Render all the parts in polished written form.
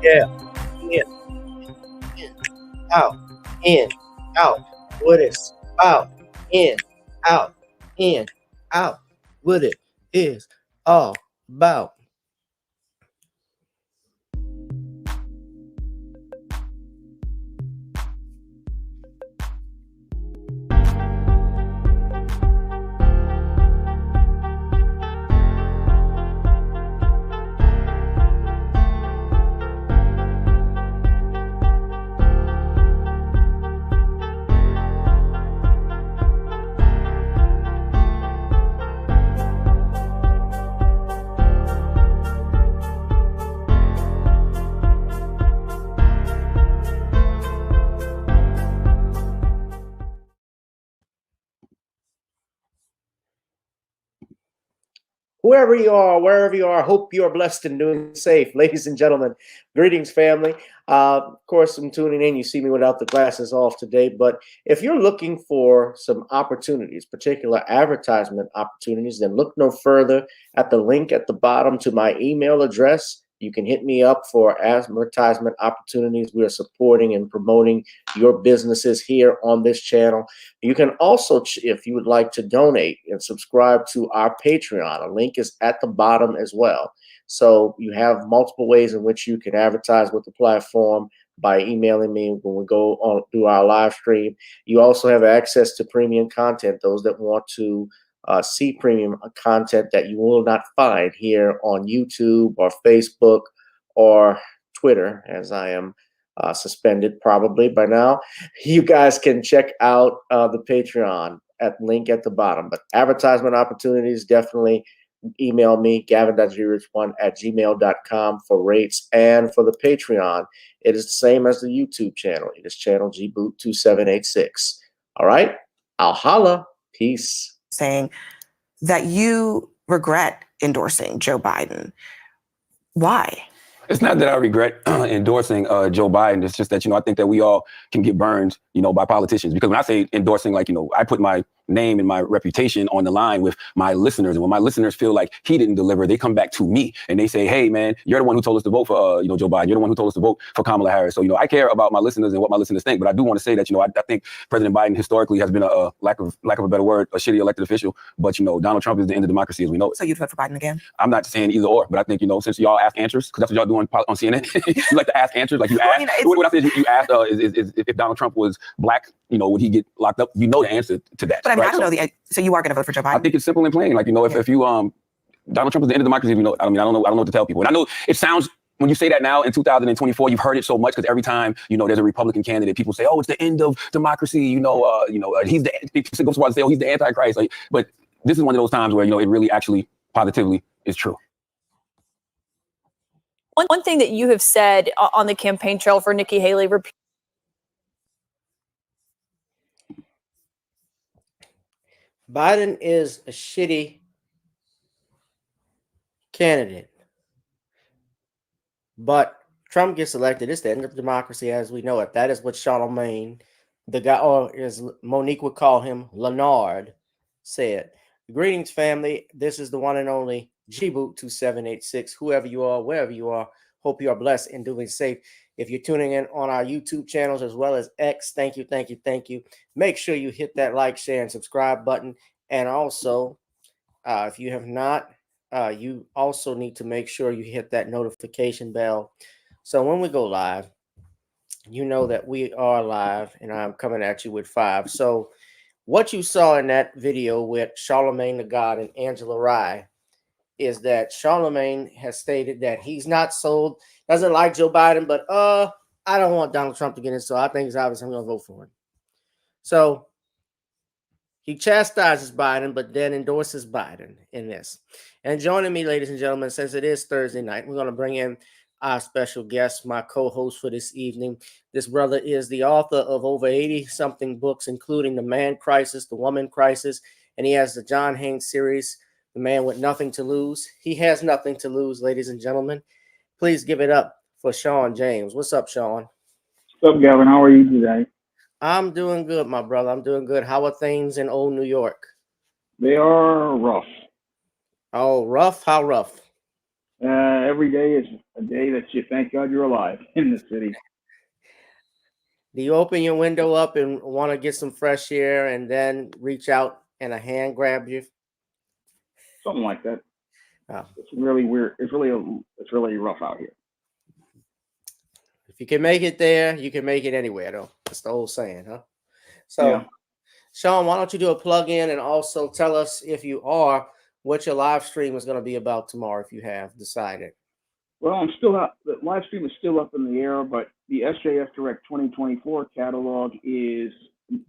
Yeah, out, in, out, what it's about, in, out, what it is all about. Whoever you are, wherever you are, hope you are blessed and doing safe. Ladies and gentlemen, greetings, family. Of course, I'm tuning in. You see me without the glasses off today. But if you're looking for some opportunities, particular advertisement opportunities, then look no further at the link at the bottom to my email address. You can hit me up for advertisement opportunities. We are supporting and promoting your businesses here on this channel. You can also, if you would like to donate and subscribe to our Patreon, a link is at the bottom as well. So you have multiple ways in which you can advertise with the platform by emailing me when we go on through our live stream. You also have access to premium content, those that want to see premium content that you will not find here on YouTube or Facebook or Twitter, as I am suspended probably by now. You guys can check out the Patreon at link at the bottom. But advertisement opportunities, definitely email me, gavin.grich1@gmail.com for rates. And for the Patreon, it is the same as the YouTube channel. It is channel gboot2786. All right, I'll holla. Peace. Saying that you regret endorsing Joe Biden. Why? It's not that I regret endorsing Joe Biden. It's just that, I think that we all can get burned, by politicians. Because when I say endorsing, I put my name and my reputation on the line with my listeners. And when my listeners feel like he didn't deliver, they come back to me and they say, hey, man, you're the one who told us to vote for, Joe Biden. You're the one who told us to vote for Kamala Harris. So, I care about my listeners and what my listeners think. But I do want to say that, I think President Biden historically has been a lack of a better word, a shitty elected official. But, Donald Trump is the end of democracy as we know it. So you'd vote for Biden again? I'm not saying either or, but I think, since y'all ask answers, because that's what y'all do on CNN, you like to ask answers, like you ask. What I said is you asked is if Donald Trump was black, would he get locked up? You know the answer to that. But I mean, right? I don't know so you are going to vote for Joe Biden? I think it's simple and plain. If you Donald Trump is the end of democracy, I don't know what to tell people. And I know it sounds, when you say that now in 2024, you've heard it so much because every time, there's a Republican candidate, people say, oh, it's the end of democracy. He's the, people go so far to say, oh, he's the Antichrist. But this is one of those times where, it really actually positively is true. One thing that you have said on the campaign trail for Nikki Haley, Biden is a shitty candidate, but Trump gets elected. It's the end of democracy as we know it. That is what Charlamagne, the guy, or as Monique would call him, Leonard, said. Greetings, family. This is the one and only gboot2786. Whoever you are, wherever you are, hope you are blessed and doing safe. If you're tuning in on our YouTube channels as well as X, thank you. Make sure you hit that like, share, and subscribe button. And also, if you have not, you also need to make sure you hit that notification bell. So when we go live, you know that we are live and I'm coming at you with 5. So, what you saw in that video with Charlamagne the God and Angela Rye is that Charlamagne has stated that he's not sold, doesn't like Joe Biden, but I don't want Donald Trump to get in, so I think it's obvious I'm going to vote for him. So he chastises Biden, but then endorses Biden in this. And joining me, ladies and gentlemen, since it is Thursday night, we're going to bring in our special guest, my co-host for this evening. This brother is the author of over 80-something books, including The Man Crisis, The Woman Crisis, and he has the John Haynes series, The Man with Nothing to Lose. He has nothing to lose, ladies and gentlemen. Please give it up for Sean James. What's up, Sean? What's up, Gavin? How are you today? I'm doing good, my brother. I'm doing good. How are things in old New York? They are rough. Oh, rough? How rough? Every day is a day that you thank God you're alive in the city. Do you open your window up and want to get some fresh air and then reach out and a hand grab you? Something like that. Oh. It's really weird. It's really rough out here. If you can make it there, you can make it anywhere, though. That's the old saying, huh? So, Yeah. Sean, why don't you do a plug-in and also tell us, if you are, what your live stream is going to be about tomorrow, if you have decided. Well, I'm still up. The live stream is still up in the air, but the SJF Direct 2024 catalog is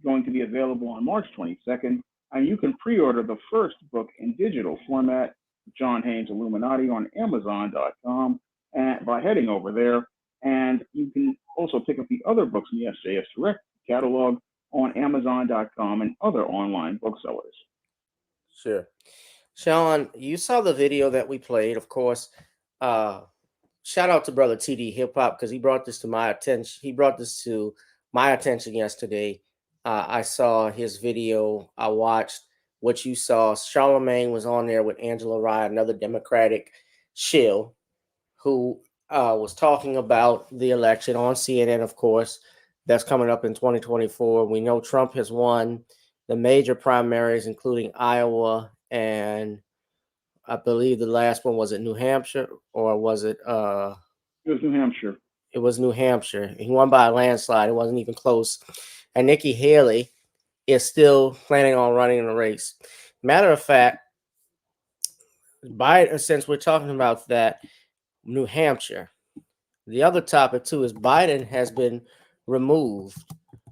going to be available on March 22nd, and you can pre-order the first book in digital format, John Haynes Illuminati, on Amazon.com, and by heading over there. And you can also pick up the other books in the SJF Direct catalog on Amazon.com and other online booksellers. Sure. Sean, you saw the video that we played, of course. Shout out to brother TD Hip Hop, because he brought this to my attention. He brought this to my attention yesterday. I saw his video. I watched what you saw. Charlamagne was on there with Angela Rye, another Democratic shill, who was talking about the election on CNN, of course, that's coming up in 2024. We know Trump has won the major primaries, including Iowa, and I believe the last one was it New Hampshire, or was it? It was New Hampshire. It was New Hampshire. He won by a landslide. It wasn't even close. And Nikki Haley is still planning on running in the race. Matter of fact, Biden, since we're talking about that, New Hampshire, the other topic too is Biden has been removed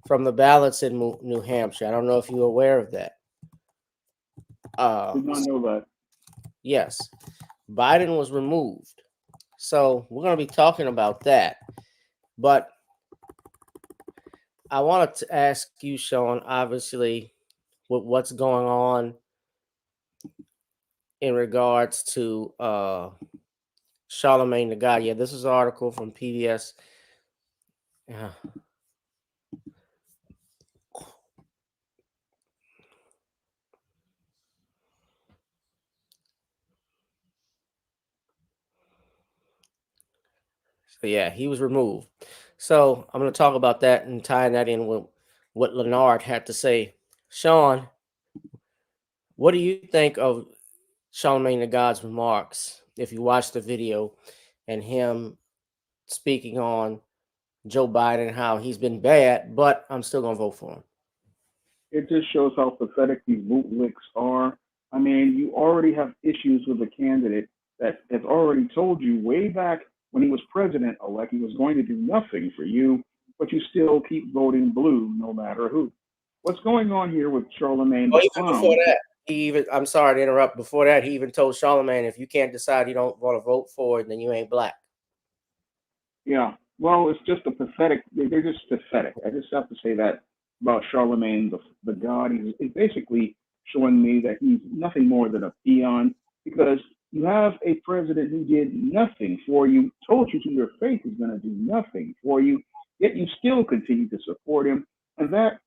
from the ballots in New Hampshire. I don't know if you're aware of that. Did not know that. Yes, Biden was removed. So we're going to be talking about that. But I wanted to ask you, Sean, obviously, with what's going on in regards to Charlamagne the God. Yeah, this is an article from PBS. Yeah. So yeah, he was removed. So I'm going to talk about that and tying that in with what Leonard had to say. Sean, what do you think of Charlamagne the God's remarks if you watch the video and him speaking on Joe Biden, how he's been bad, but I'm still going to vote for him? It just shows how pathetic these bootlicks are. I mean, you already have issues with a candidate that has already told you way back when he was president-elect he was going to do nothing for you, but you still keep voting blue no matter who. What's going on here with Charlamagne the Even before that, I'm sorry to interrupt. Before that, he even told Charlamagne, if you can't decide you don't want to vote for it, then you ain't black. Yeah, well, it's just a pathetic. They're just pathetic. I just have to say that about Charlamagne the God. He's basically showing me that he's nothing more than a peon, because you have a president who did nothing for you, told you to your face he's going to do nothing for you, yet you still continue to support him. And that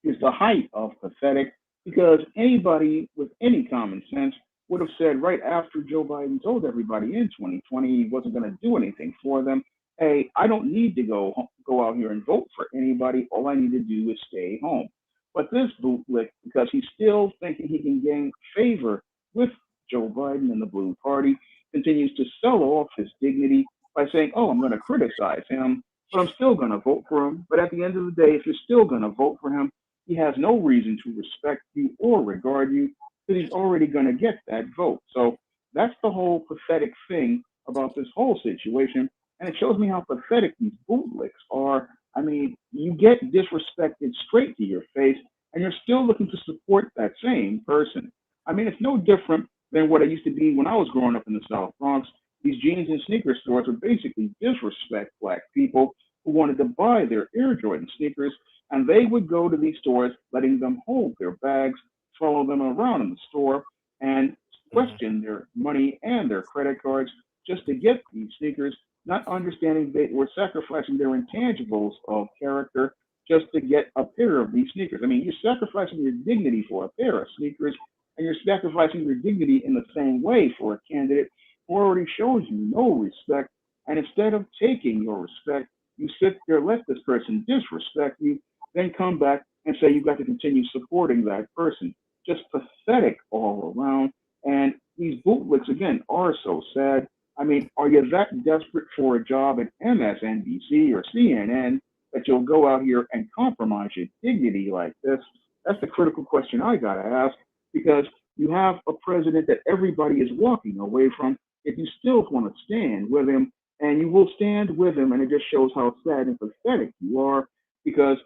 is the height of pathetic, because anybody with any common sense would have said right after Joe Biden told everybody in 2020 he wasn't going to do anything for them, hey, I don't need to go out here and vote for anybody. All I need to do is stay home. But this bootlick, because he's still thinking he can gain favor with Joe Biden and the Blue Party, continues to sell off his dignity by saying, oh, I'm going to criticize him but I'm still going to vote for him. But at the end of the day, if you're still going to vote for him, he has no reason to respect you or regard you because he's already going to get that vote. So that's the whole pathetic thing about this whole situation. And it shows me how pathetic these bootlicks are. I mean, you get disrespected straight to your face, and you're still looking to support that same person. I mean, it's no different than what it used to be when I was growing up in the South Bronx. These jeans and sneaker stores would basically disrespect black people who wanted to buy their Air Jordan sneakers, and they would go to these stores, letting them hold their bags, follow them around in the store, and question their money and their credit cards just to get these sneakers, not understanding they were sacrificing their intangibles of character just to get a pair of these sneakers. I mean, you're sacrificing your dignity for a pair of sneakers, and you're sacrificing your dignity in the same way for a candidate who already shows you no respect. And instead of taking your respect, you sit there, let this person disrespect you, then come back and say you've got to continue supporting that person. Just pathetic all around. And these bootlicks, again, are so sad. I mean, are you that desperate for a job at MSNBC or CNN that you'll go out here and compromise your dignity like this? That's the critical question I got to ask, because you have a president that everybody is walking away from. If you still want to stand with him, and you will stand with him, and it just shows how sad and pathetic you are, because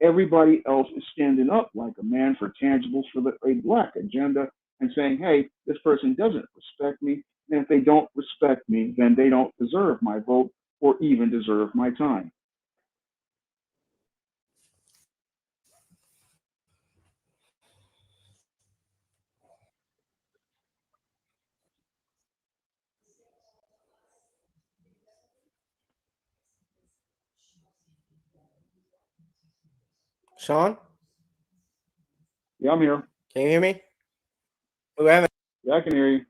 everybody else is standing up like a man for tangibles for a black agenda and saying, hey, this person doesn't respect me. And if they don't respect me, then they don't deserve my vote or even deserve my time. Sean, Yeah, I'm here. can you hear me? We haven't. Yeah, I can hear you.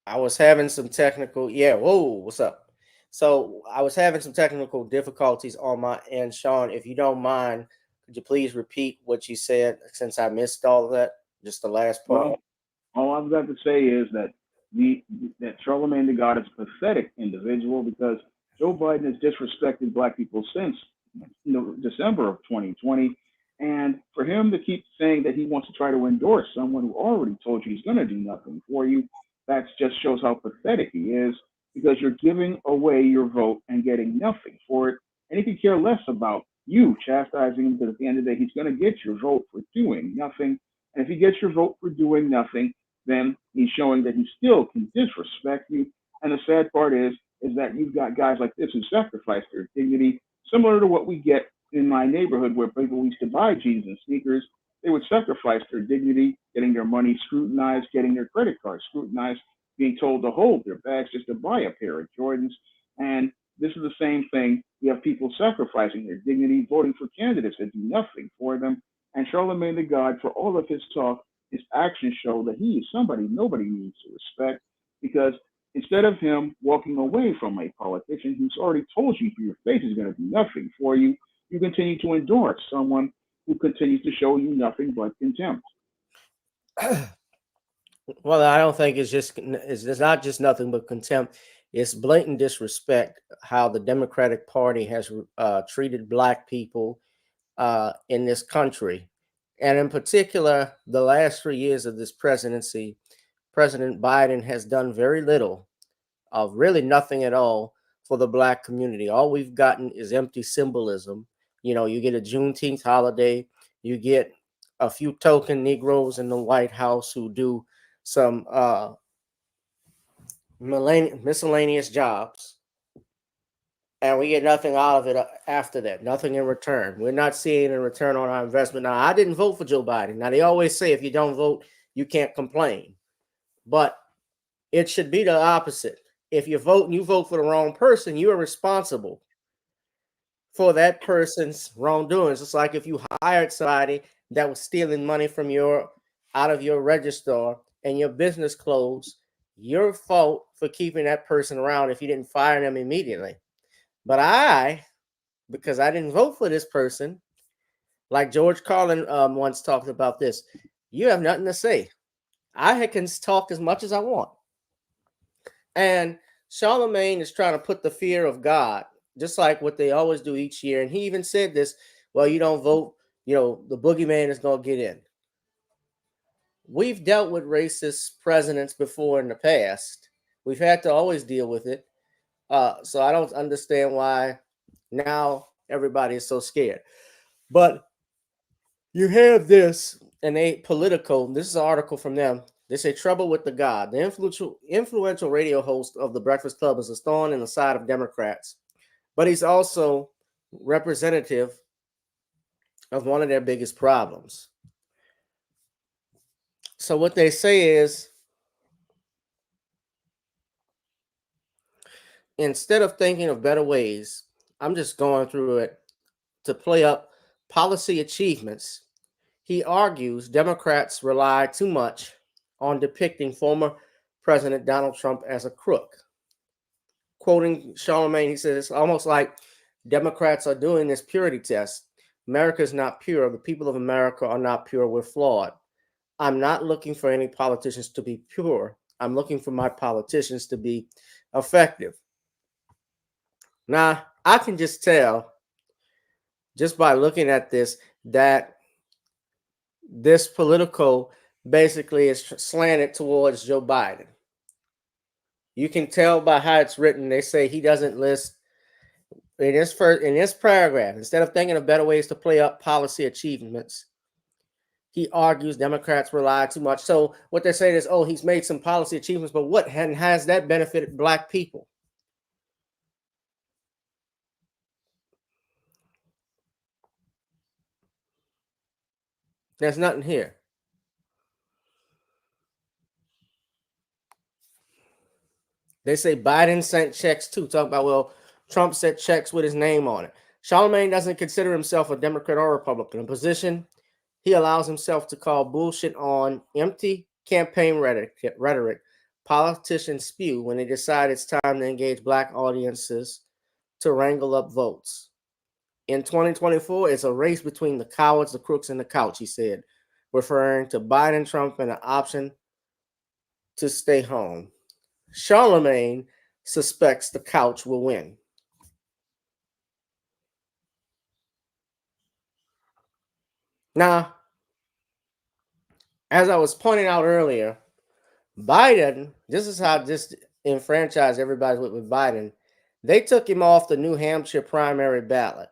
I was having some technical. Yeah. Whoa. What's up? So I was having some technical difficulties on my end, Sean. If you don't mind, could you please repeat what you said since I missed all of that? Just the last part. Well, all I've got to say is that that Charlamagne the God is a pathetic individual, because Joe Biden has disrespected black people since December of 2020. And for him to keep saying that he wants to try to endorse someone who already told you he's going to do nothing for you, that just shows how pathetic he is, because you're giving away your vote and getting nothing for it. And he could care less about you chastising him, because at the end of the day, he's going to get your vote for doing nothing. And if he gets your vote for doing nothing, then he's showing that he still can disrespect you. And the sad part is that you've got guys like this who sacrifice their dignity, similar to what we get in my neighborhood, where people used to buy jeans and sneakers. They would sacrifice their dignity, getting their money scrutinized, getting their credit cards scrutinized, being told to hold their bags just to buy a pair of Jordans. And this is the same thing. You have people sacrificing their dignity, voting for candidates that do nothing for them. And Charlamagne the God, for all of his talk, his actions show that he is somebody nobody needs to respect, because instead of him walking away from a politician who's already told you to your face is going to do nothing for you, you continue to endorse someone who continues to show you nothing but contempt. Well, I don't think it's not just nothing but contempt. It's blatant disrespect how the Democratic Party has treated black people in this country. And in particular, the last 3 years of this presidency, President Biden has done very little, of really nothing at all, for the black community. All we've gotten is empty symbolism. You know, you get a Juneteenth holiday, you get a few token Negroes in the White House who do some miscellaneous jobs, and we get nothing out of it after that, nothing in return. We're not seeing a return on our investment. Now, I didn't vote for Joe Biden. Now, they always say if you don't vote, you can't complain. But it should be the opposite. If you vote and you vote for the wrong person, you are responsible for that person's wrongdoings. It's like if you hired somebody that was stealing money from out of your register and your business closed, your fault for keeping that person around if you didn't fire them immediately. But because I didn't vote for this person, like George Carlin once talked about this, you have nothing to say. I can talk as much as I want. And Charlamagne is trying to put the fear of God, just like what they always do each year. And he even said this, well, you don't vote, the boogeyman is going to get in. We've dealt with racist presidents before in the past. We've had to always deal with it. So I don't understand why now everybody is so scared. But you have this, and this is an article from them. They say trouble with the God. The influential radio host of the Breakfast Club is a thorn in the side of Democrats, but he's also representative of one of their biggest problems. So what they say is, instead of thinking of better ways, I'm just going through it to play up policy achievements. He argues Democrats rely too much on depicting former President Donald Trump as a crook. Quoting Charlamagne, he says, it's almost like Democrats are doing this purity test. America is not pure. The people of America are not pure. We're flawed. I'm not looking for any politicians to be pure. I'm looking for my politicians to be effective. Now, I can just tell, just by looking at this, that this political basically is slanted towards Joe Biden. You can tell by how it's written. They say he doesn't list in this paragraph, instead of thinking of better ways to play up policy achievements, he argues Democrats rely too much. So what they're saying is, oh, he's made some policy achievements, but what has that benefited Black people? There's nothing here. They say Biden sent checks too. Talk about, well, Trump sent checks with his name on it. Charlamagne doesn't consider himself a Democrat or Republican, a position he allows himself to call bullshit on empty campaign rhetoric politicians spew when they decide it's time to engage Black audiences to wrangle up votes. In 2024, it's a race between the cowards, the crooks, and the couch, he said, referring to Biden, Trump, and an option to stay home. Charlamagne suspects the couch will win. Now, as I was pointing out earlier, Biden, this is how disenfranchised everybody with Biden. They took him off the New Hampshire primary ballot.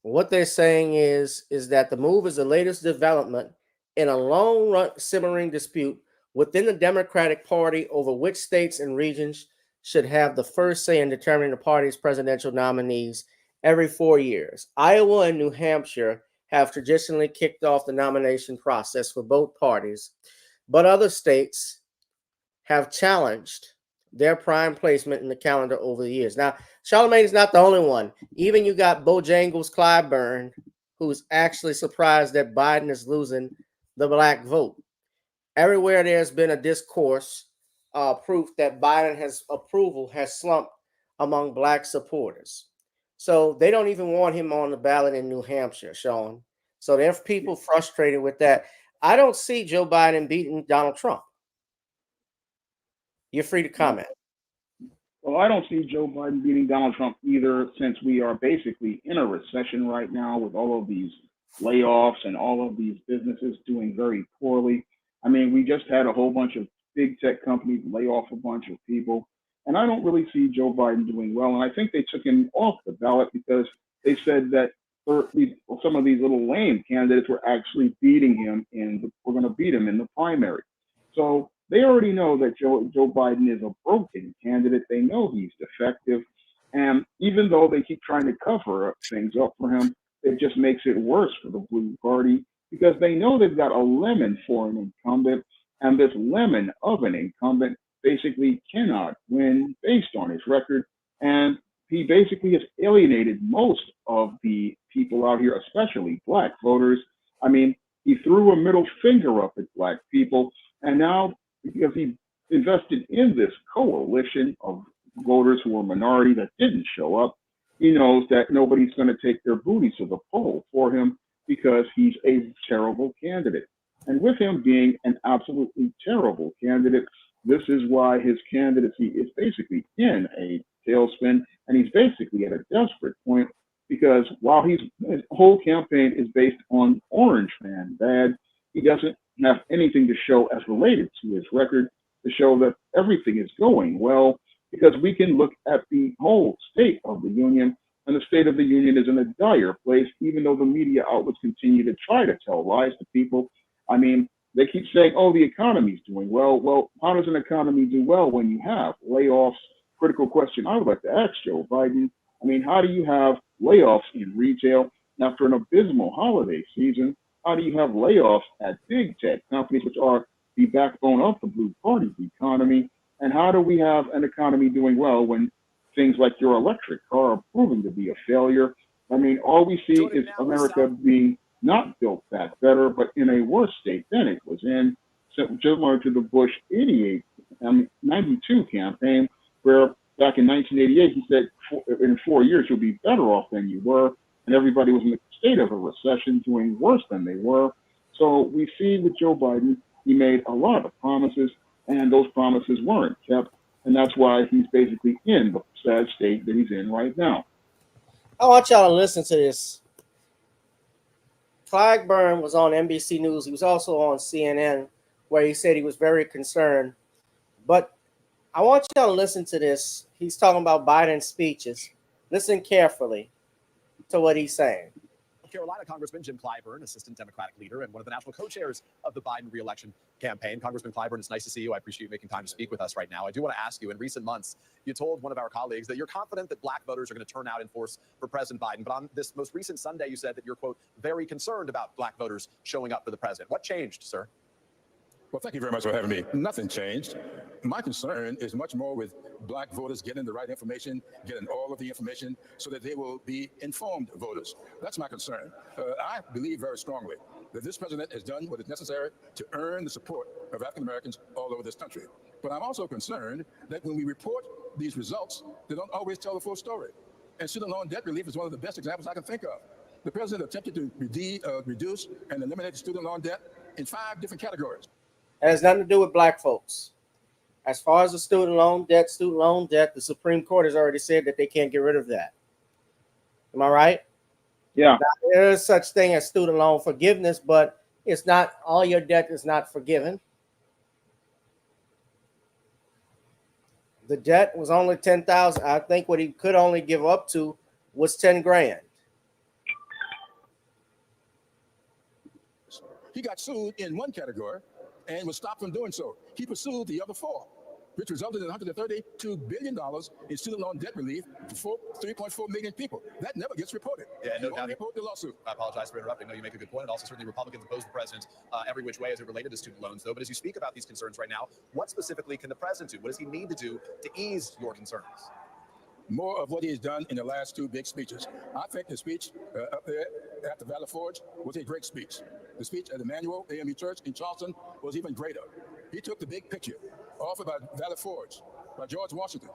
What they're saying is that the move is the latest development in a long-run simmering dispute within the Democratic Party over which states and regions should have the first say in determining the party's presidential nominees every 4 years. Iowa and New Hampshire have traditionally kicked off the nomination process for both parties, but other states have challenged their prime placement in the calendar over the years. Now, Charlamagne is not the only one. Even you got Bojangles Clyburn, who's actually surprised that Biden is losing the Black vote. Everywhere there's been a discourse, proof that Biden's approval has slumped among Black supporters. So they don't even want him on the ballot in New Hampshire, Sean. So there's people frustrated with that. I don't see Joe Biden beating Donald Trump. You're free to comment. Well, I don't see Joe Biden beating Donald Trump either, since we are basically in a recession right now with all of these layoffs and all of these businesses doing very poorly. I mean, we just had a whole bunch of big tech companies lay off a bunch of people, and I don't really see Joe Biden doing well. And I think they took him off the ballot because they said that some of these little lame candidates were actually beating him, and we're going to beat him in the primary. So they already know that Joe Biden is a broken candidate. They know he's defective. And even though they keep trying to cover things up for him, it just makes it worse for the Blue Party, because they know they've got a lemon for an incumbent, and this lemon of an incumbent basically cannot win based on his record. And he basically has alienated most of the people out here, especially Black voters. I mean, He threw a middle finger up at black people. And now, because he invested in this coalition of voters who were minority that didn't show up, he knows that nobody's going to take their booties to the poll for him because he's a terrible candidate. And with him being an absolutely terrible candidate, this is why his candidacy is basically in a tailspin, and he's basically at a desperate point, because while his whole campaign is based on Orange Man bad, he doesn't have anything to show as related to his record to show that everything is going well, because we can look at the whole state of the union, and the state of the union is in a dire place, even though the media outlets continue to try to tell lies to people. I mean, they keep saying, oh, the economy's doing well. Well, how does an economy do well when you have layoffs? Critical question I would like to ask Joe Biden. I mean, how do you have layoffs in retail after an abysmal holiday season? How do you have layoffs at big tech companies, which are the backbone of the Blue Party's economy? And how do we have an economy doing well when things like your electric car are proving to be a failure? I mean, all we see is America being not built back better, but in a worse state than it was in, similar to the Bush 92 campaign, where back in 1988, he said, in 4 years, you'll be better off than you were. And everybody was in a state of a recession, doing worse than they were. So we see with Joe Biden, he made a lot of promises, and those promises weren't kept. And that's why he's basically in the sad state that he's in right now. I want y'all to listen to this. Clyburn was on NBC News. He was also on CNN, where he said he was very concerned. But I want y'all to listen to this. He's talking about Biden's speeches. Listen carefully to what he's saying. Carolina Congressman Jim Clyburn, assistant Democratic leader and one of the national co-chairs of the Biden re-election campaign. Congressman Clyburn, it's nice to see you. I appreciate you making time to speak with us right now. I do want to ask you, in recent months, you told one of our colleagues that you're confident that black voters are going to turn out in force for President Biden. But on this most recent Sunday, you said that you're, quote, very concerned about black voters showing up for the president. What changed, sir? Well, thank you very much for having me. Nothing changed. My concern is much more with black voters getting the right information, getting all of the information so that they will be informed voters. That's my concern. I believe very strongly that this president has done what is necessary to earn the support of African Americans all over this country. But I'm also concerned that when we report these results, they don't always tell the full story. And student loan debt relief is one of the best examples I can think of. The president attempted to reduce and eliminate student loan debt in 5 different categories. It has nothing to do with black folks. As far as the student loan debt, the Supreme Court has already said that they can't get rid of that. Am I right? Yeah. Now, there is such thing as student loan forgiveness, but it's not, all your debt is not forgiven. The debt was only $10,000. I think what he could only give up to was 10 grand. He got sued in one category and was stopped from doing so. He pursued the other 4, which resulted in $132 billion in student loan debt relief for 3.4 million people. That never gets reported. Yeah, no doubt. Report the lawsuit. I apologize for interrupting. No, you make a good point. And also, certainly, Republicans oppose the president every which way as it related to student loans, though. But as you speak about these concerns right now, what specifically can the president do? What does he need to do to ease your concerns? More of what he has done in the last 2 big speeches. I think the speech up there at the Valley Forge was a great speech. The speech at Emmanuel AME Church in Charleston was even greater. He took the big picture offered by Valley Forge, by George Washington,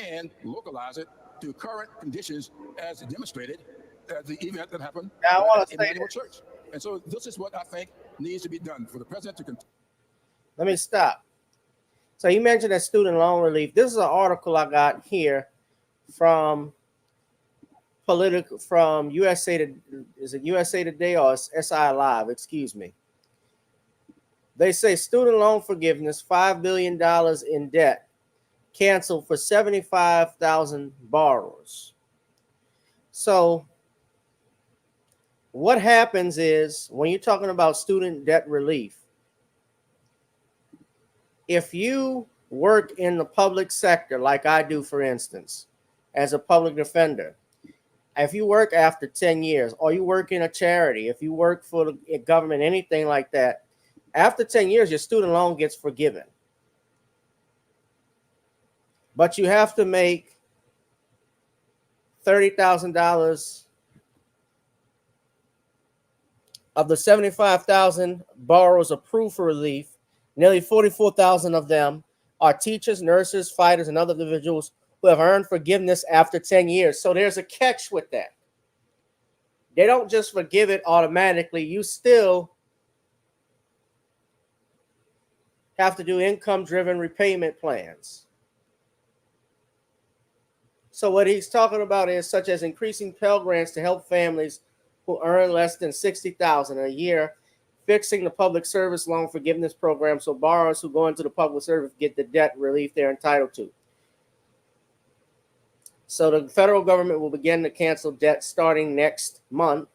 and localized it to current conditions as demonstrated at the event that happened at Emmanuel Church. And so this is what I think needs to be done for the president to continue. Let me stop. So you mentioned that student loan relief. This is an article I got here from USA Today or SI Live, excuse me. They say student loan forgiveness, $5 billion in debt, canceled for 75,000 borrowers. So what happens is, when you're talking about student debt relief, if you work in the public sector, like I do, for instance, as a public defender, if you work after 10 years, or you work in a charity, if you work for the government, anything like that, after 10 years, your student loan gets forgiven. But you have to make $30,000 Of the 75,000 borrowers approved for relief, nearly 44,000 of them are teachers, nurses, fighters, and other individuals who have earned forgiveness after 10 years. So there's a catch with that. They don't just forgive it automatically. You still have to do income-driven repayment plans. So what he's talking about is such as increasing Pell Grants to help families who earn less than $60,000 a year, fixing the public service loan forgiveness program so borrowers who go into the public service get the debt relief they're entitled to. So the federal government will begin to cancel debt starting next month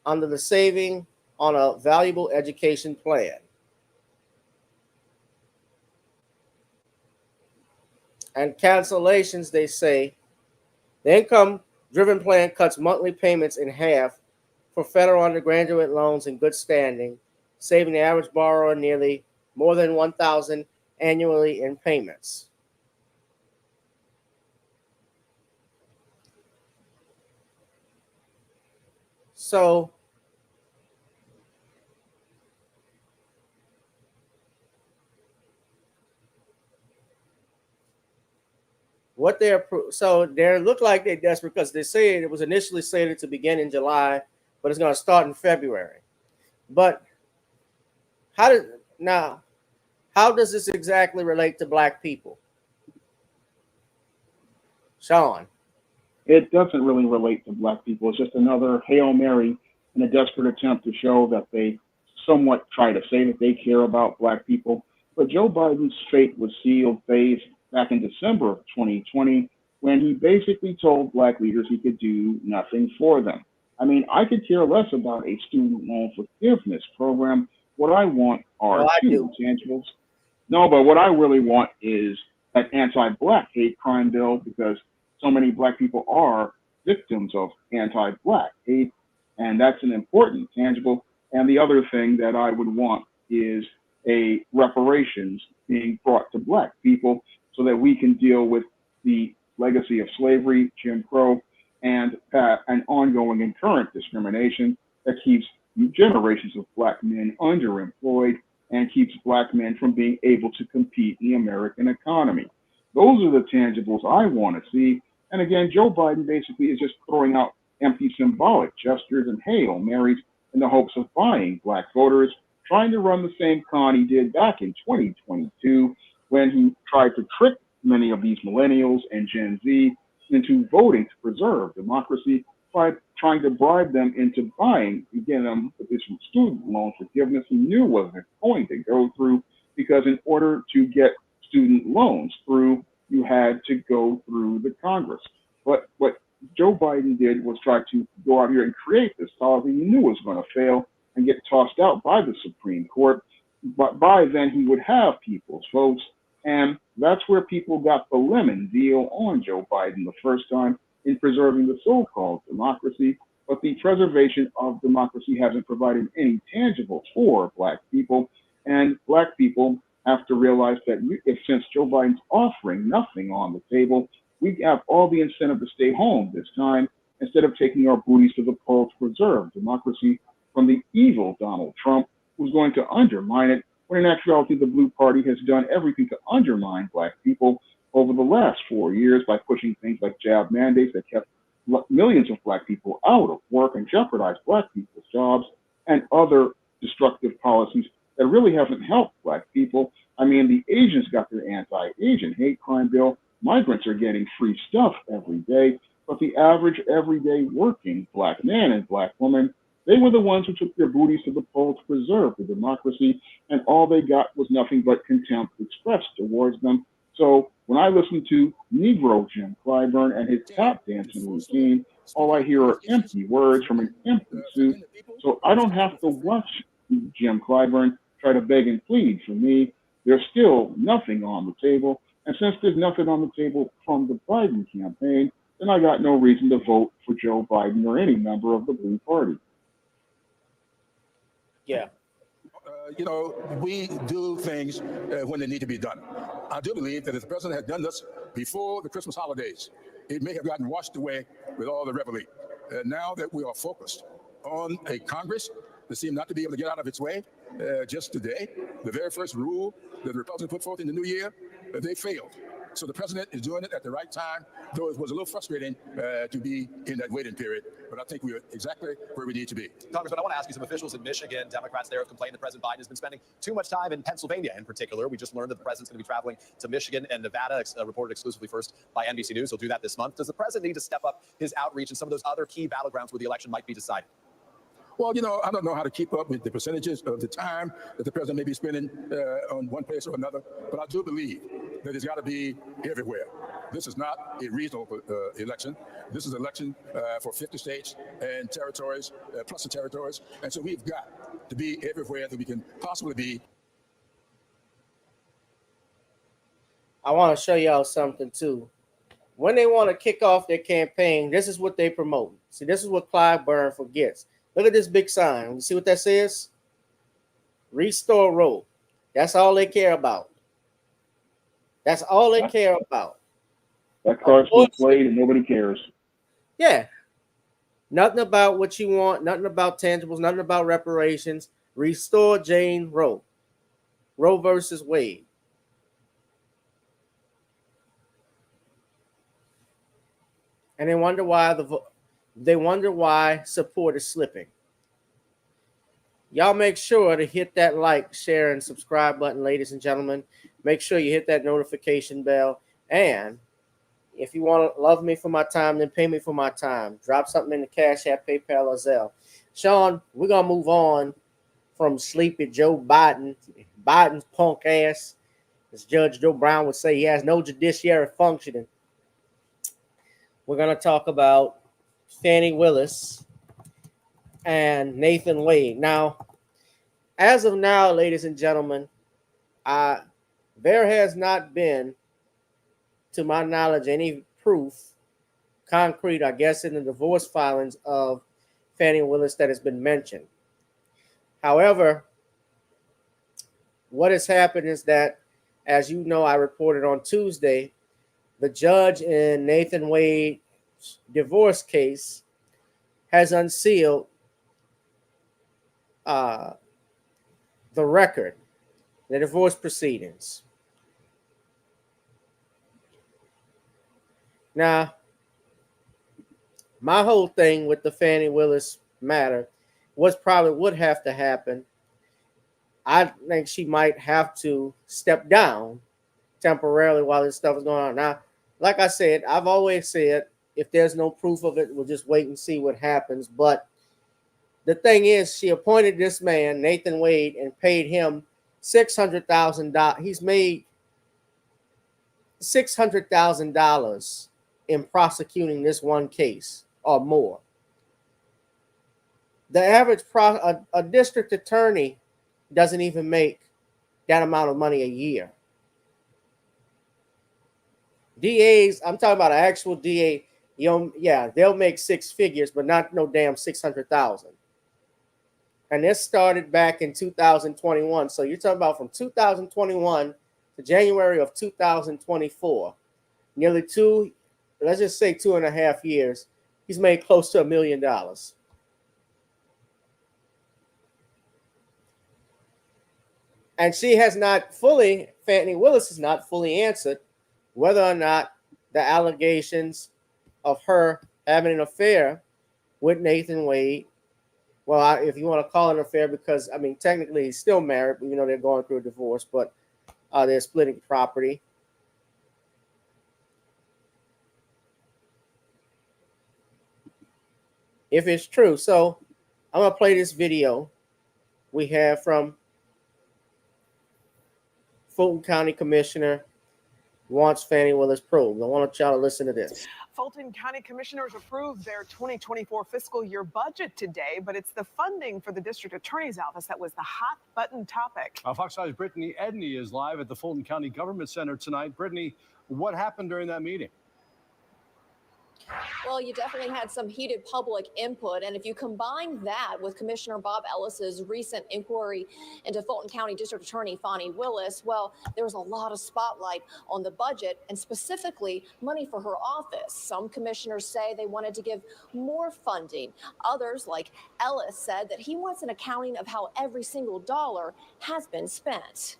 under the Saving on a Valuable Education Plan. And cancellations, they say, the income-driven plan cuts monthly payments in half for federal undergraduate loans in good standing, saving the average borrower nearly more than $1,000 annually in payments. So what they're look like they're desperate because they say it was initially slated to begin in July, but it's going to start in February. But how does this exactly relate to Black people? Sean. It doesn't really relate to Black people. It's just another Hail Mary in a desperate attempt to show that they somewhat try to say that they care about Black people. But Joe Biden's fate was sealed back in December of 2020 when he basically told Black leaders he could do nothing for them. I mean, I could care less about a student loan forgiveness program. What I want are two tangibles. No, but what I really want is that anti-Black hate crime bill, because so many Black people are victims of anti-Black hate, and that's an important tangible. And the other thing that I would want is a reparations being brought to Black people so that we can deal with the legacy of slavery, Jim Crow, and an ongoing and current discrimination that keeps generations of Black men underemployed and keeps Black men from being able to compete in the American economy. Those are the tangibles I want to see. And again, Joe Biden basically is just throwing out empty symbolic gestures and Hail Marys in the hopes of buying Black voters, trying to run the same con he did back in 2022 when he tried to trick many of these millennials and Gen Z into voting to preserve democracy by trying to bribe them into buying, again, this student loan forgiveness he knew wasn't going to go through, because in order to get student loans through, you had to go through the Congress. But what Joe Biden did was try to go out here and create this policy he knew was going to fail and get tossed out by the Supreme Court. But by then he would have people's votes. And that's where people got the lemon deal on Joe Biden the first time in preserving the so-called democracy. But the preservation of democracy hasn't provided any tangible for Black people. And Black people have to realize that since Joe Biden's offering nothing on the table, we have all the incentive to stay home this time instead of taking our booties to the polls to preserve democracy from the evil Donald Trump, who's going to undermine it, when in actuality the Blue Party has done everything to undermine Black people over the last 4 years by pushing things like jab mandates that kept millions of Black people out of work and jeopardized Black people's jobs, and other destructive policies that really haven't helped Black people. I mean, the Asians got their anti-Asian hate crime bill. Migrants are getting free stuff every day. But the average, everyday working Black man and Black woman, they were the ones who took their booties to the poll to preserve the democracy, and all they got was nothing but contempt expressed towards them. So when I listen to Negro Jim Clyburn and his tap dancing routine, all I hear are empty words from an empty suit. So I don't have to watch Jim Clyburn try to beg and plead for me. There's still nothing on the table. And since there's nothing on the table from the Biden campaign, then I got no reason to vote for Joe Biden or any member of the Blue Party. Yeah. We do things when they need to be done. I do believe that if the president had done this before the Christmas holidays, it may have gotten washed away with all the reveille. Now that we are focused on a Congress that seemed not to be able to get out of its way just today. The very first rule that the Republicans put forth in the new year, they failed. So the president is doing it at the right time, though it was a little frustrating to be in that waiting period. But I think we are exactly where we need to be. Congressman, I want to ask you, some officials in Michigan, Democrats there have complained that President Biden has been spending too much time in Pennsylvania in particular. We just learned that the president's going to be traveling to Michigan and Nevada, reported exclusively first by NBC News. He'll do that this month. Does the president need to step up his outreach in some of those other key battlegrounds where the election might be decided? Well, you know, I don't know how to keep up with the percentages of the time that the president may be spending on one place or another, but I do believe that he's got to be everywhere. This is not a regional election. This is an election for 50 states and territories, plus the territories. And so we've got to be everywhere that we can possibly be. I want to show y'all something too. When they want to kick off their campaign, this is what they promote. See, this is what Clive Byrne forgets. Look at this big sign. You see what that says? Restore Road. That's all they care about. That's all they care about. That card's been played and nobody cares. Yeah. Nothing about what you want, nothing about tangibles, nothing about reparations. Restore Jane Roe. Roe versus Wade. And they wonder why support is slipping. Y'all make sure to hit that like, share, and subscribe button, ladies and gentlemen. Make sure you hit that notification bell. And if you want to love me for my time, then pay me for my time. Drop something in the Cash App, PayPal, or Zelle. Sean, we're going to move on from sleepy Joe Biden. Biden's punk ass. As Judge Joe Brown would say, he has no judiciary functioning. We're going to talk about Fani Willis and Nathan Wade. Now, as of now, ladies and gentlemen, there has not been, to my knowledge, any proof, concrete, I guess, in the divorce filings of Fani Willis that has been mentioned. However, what has happened is that, as you know, I reported on Tuesday, the judge in Nathan Wade's divorce case has unsealed the record, the divorce proceedings. Now, my whole thing with the Fani Willis matter was probably would have to happen. I think she might have to step down temporarily while this stuff is going on. Now, like I said, I've always said, if there's no proof of it, we'll just wait and see what happens. But the thing is, she appointed this man, Nathan Wade, and paid him $600,000. He's made $600,000 in prosecuting this one case or more. The average a district attorney doesn't even make that amount of money a year. DAs, I'm talking about an actual DA, yeah, they'll make six figures, but not no damn 600,000. And this started back in 2021. So you're talking about from 2021 to January of 2024, nearly let's just say 2.5 years, he's made close to $1 million. And she has not fully, Fani Willis has not fully answered whether or not the allegations of her having an affair with Nathan Wade, well, if you want to call it an affair, because, I mean, technically he's still married, even though they're going through a divorce, but they're splitting property. If it's true. So I'm going to play this video we have from Fulton County Commissioner wants Fani Willis probed. I want y'all to listen to this. Fulton County commissioners approved their 2024 fiscal year budget today, but it's the funding for the district attorney's office that was the hot button topic. Fox 5's Brittany Edney is live at the Fulton County Government Center tonight. Brittany, what happened during that meeting? Well, you definitely had some heated public input. And if you combine that with Commissioner Bob Ellis's recent inquiry into Fulton County District Attorney Fani Willis, well, there was a lot of spotlight on the budget and specifically money for her office. Some commissioners say they wanted to give more funding. Others, like Ellis, said that he wants an accounting of how every single dollar has been spent.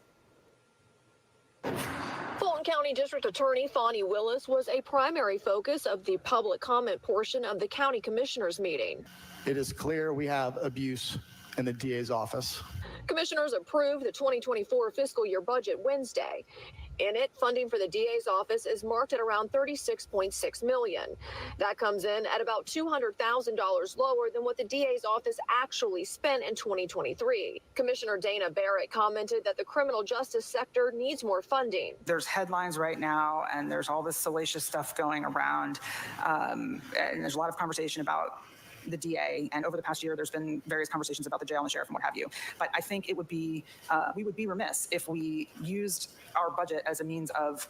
Fulton County District Attorney Fani Willis was a primary focus of the public comment portion of the county commissioners meeting. It is clear we have abuse in the DA's office. Commissioners approved the 2024 fiscal year budget Wednesday. In it, funding for the DA's office is marked at around $36.6 million. That comes in at about $200,000 lower than what the DA's office actually spent in 2023. Commissioner Dana Barrett commented that the criminal justice sector needs more funding. There's headlines right now, and there's all this salacious stuff going around, and there's a lot of conversation about the DA, and over the past year, there's been various conversations about the jail and the sheriff and what have you. But I think it would be, we would be remiss if we used our budget as a means of,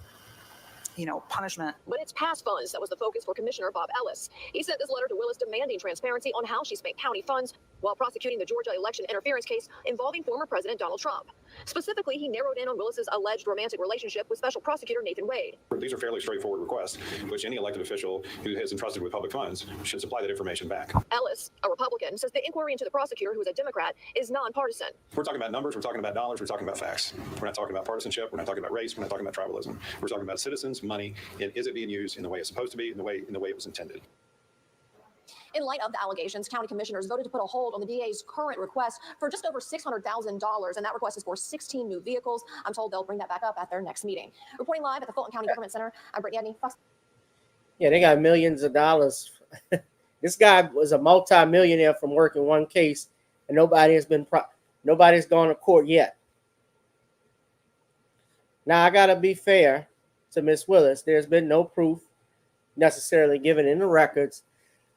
punishment. But it's past funds that was the focus for Commissioner Bob Ellis. He sent this letter to Willis demanding transparency on how she spent county funds while prosecuting the Georgia election interference case involving former President Donald Trump. Specifically, he narrowed in on Willis's alleged romantic relationship with Special Prosecutor Nathan Wade. These are fairly straightforward requests, which any elected official who has entrusted with public funds should supply that information back. Ellis, a Republican, says the inquiry into the prosecutor, who is a Democrat, is nonpartisan. We're talking about numbers, we're talking about dollars, we're talking about facts. We're not talking about partisanship, we're not talking about race, we're not talking about tribalism. We're talking about citizens, money, and is it being used in the way it's supposed to be, in the way it was intended. In light of the allegations, county commissioners voted to put a hold on the DA's current request for just over $600,000, and that request is for 16 new vehicles. I'm told they'll bring that back up at their next meeting. Reporting live at the Fulton County Government Center, I'm Brittany Edney. Yeah, they got millions of dollars. This guy was a multi-millionaire from working one case, and nobody's gone to court yet. Now, I got to be fair to Miss Willis. There's been no proof necessarily given in the records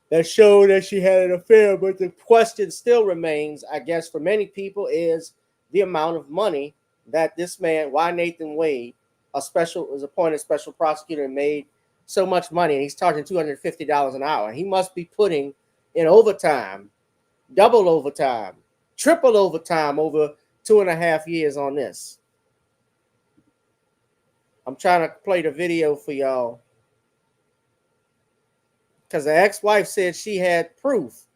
that showed that she had an affair, but the question still remains, I guess, for many people, is the amount of money that this man, why Nathan Wade, was appointed special prosecutor and made so much money, and he's charging $250 an hour. He must be putting in overtime, double overtime, triple overtime over 2.5 years on this. I'm trying to play the video for y'all, because the ex-wife said she had proof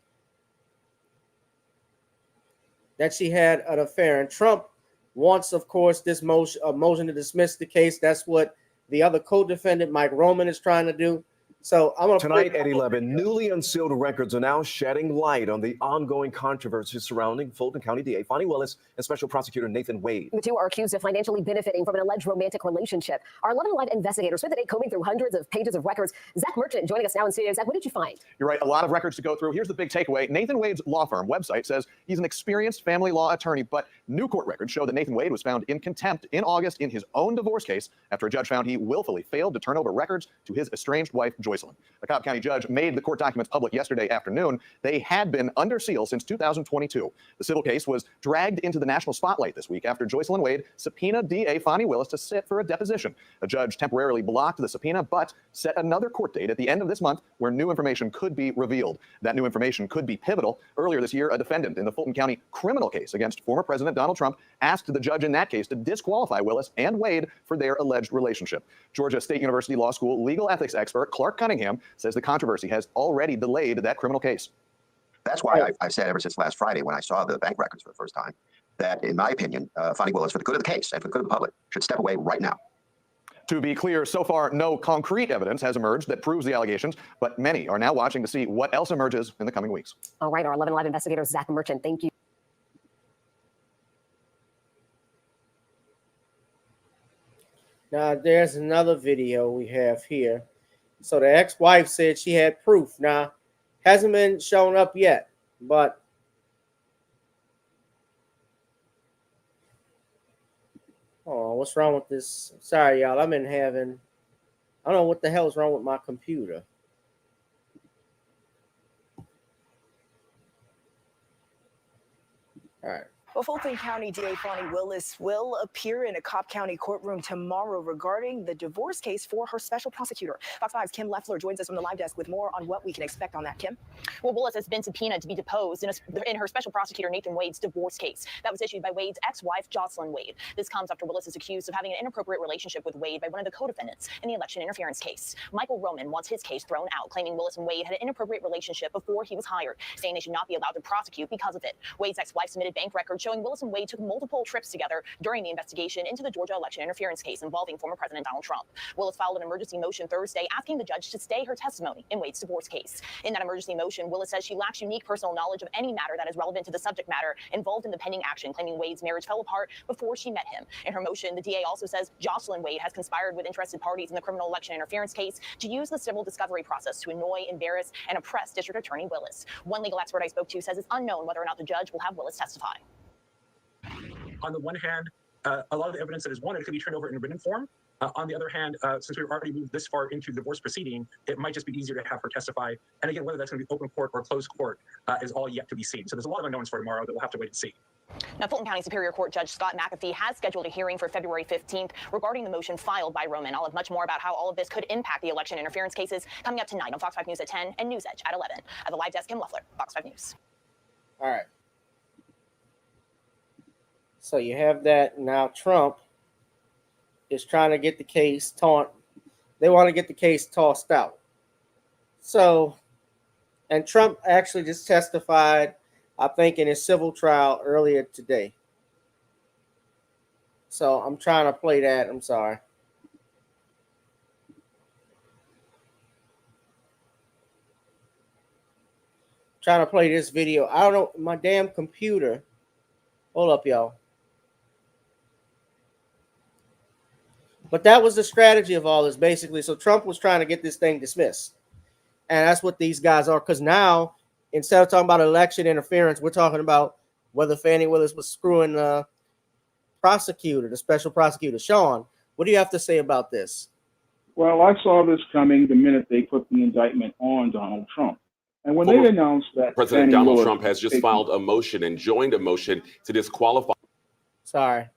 that she had an affair. And Trump wants, of course, this motion to dismiss the case. That's what the other co-defendant, Mike Roman, is trying to do. So I'm going to tonight at 11, newly unsealed records are now shedding light on the ongoing controversy surrounding Fulton County DA Fani Willis and Special Prosecutor Nathan Wade. The two are accused of financially benefiting from an alleged romantic relationship. Our 11 Live investigators spent the day combing through hundreds of pages of records. Zach Merchant joining us now in studio. Zach, what did you find? You're right, a lot of records to go through. Here's the big takeaway. Nathan Wade's law firm website says he's an experienced family law attorney, but new court records show that Nathan Wade was found in contempt in August in his own divorce case after a judge found he willfully failed to turn over records to his estranged wife, Joycelyn. The Cobb County judge made the court documents public yesterday afternoon. They had been under seal since 2022. The civil case was dragged into the national spotlight this week after Joycelyn Wade subpoenaed DA Fani Willis to sit for a deposition. A judge temporarily blocked the subpoena, but set another court date at the end of this month where new information could be revealed. That new information could be pivotal. Earlier this year, a defendant in the Fulton County criminal case against former President Donald Trump asked the judge in that case to disqualify Willis and Wade for their alleged relationship. Georgia State University Law School legal ethics expert Clark Cunningham says the controversy has already delayed that criminal case. That's why I've said ever since last Friday when I saw the bank records for the first time that, in my opinion, Fani Willis, for the good of the case and for the good of the public, should step away right now. To be clear, so far, no concrete evidence has emerged that proves the allegations, but many are now watching to see what else emerges in the coming weeks. All right, our 11 Live investigator, Zach Merchant, thank you. Now, there's another video we have here. So the ex-wife said she had proof. Now, hasn't been shown up yet, but oh, what's wrong with this? Sorry, y'all. I don't know what the hell is wrong with my computer. All right. Well, Fulton County DA Fani Willis will appear in a Cobb County courtroom tomorrow regarding the divorce case for her special prosecutor. Fox 5's Kim Leffler joins us from the live desk with more on what we can expect on that. Kim? Well, Willis has been subpoenaed to be deposed in her special prosecutor Nathan Wade's divorce case. That was issued by Wade's ex-wife, Jocelyn Wade. This comes after Willis is accused of having an inappropriate relationship with Wade by one of the co-defendants in the election interference case. Michael Roman wants his case thrown out, claiming Willis and Wade had an inappropriate relationship before he was hired, saying they should not be allowed to prosecute because of it. Wade's ex-wife submitted bank records showing Willis and Wade took multiple trips together during the investigation into the Georgia election interference case involving former President Donald Trump. Willis filed an emergency motion Thursday asking the judge to stay her testimony in Wade's divorce case. In that emergency motion, Willis says she lacks unique personal knowledge of any matter that is relevant to the subject matter involved in the pending action, claiming Wade's marriage fell apart before she met him. In her motion, the DA also says Jocelyn Wade has conspired with interested parties in the criminal election interference case to use the civil discovery process to annoy, embarrass, and oppress District Attorney Willis. One legal expert I spoke to says it's unknown whether or not the judge will have Willis testify. On the one hand, a lot of the evidence that is wanted could be turned over in written form. On the other hand, since we've already moved this far into the divorce proceeding, it might just be easier to have her testify. And again, whether that's going to be open court or closed court is all yet to be seen. So there's a lot of unknowns for tomorrow that we'll have to wait and see. Now, Fulton County Superior Court Judge Scott McAfee has scheduled a hearing for February 15th regarding the motion filed by Roman. I'll have much more about how all of this could impact the election interference cases coming up tonight on Fox 5 News at 10 and News Edge at 11. At the live desk, Kim Leffler, Fox 5 News. All right. So you have that. Now Trump is trying to get the case they want to get the case tossed out. So, and Trump actually just testified, I think, in his civil trial earlier today. So I'm trying to play that. I'm sorry. Trying to play this video. I don't know, my damn computer. Hold up, y'all. But that was the strategy of all this, basically. So Trump was trying to get this thing dismissed. And that's what these guys are. Because now, instead of talking about election interference, we're talking about whether Fani Willis was screwing the prosecutor, the special prosecutor. Sean, what do you have to say about this? Well, I saw this coming the minute they put the indictment on Donald Trump. And when they announced that President Fani Donald Willis Trump has just filed a motion and joined a motion to disqualify. Sorry.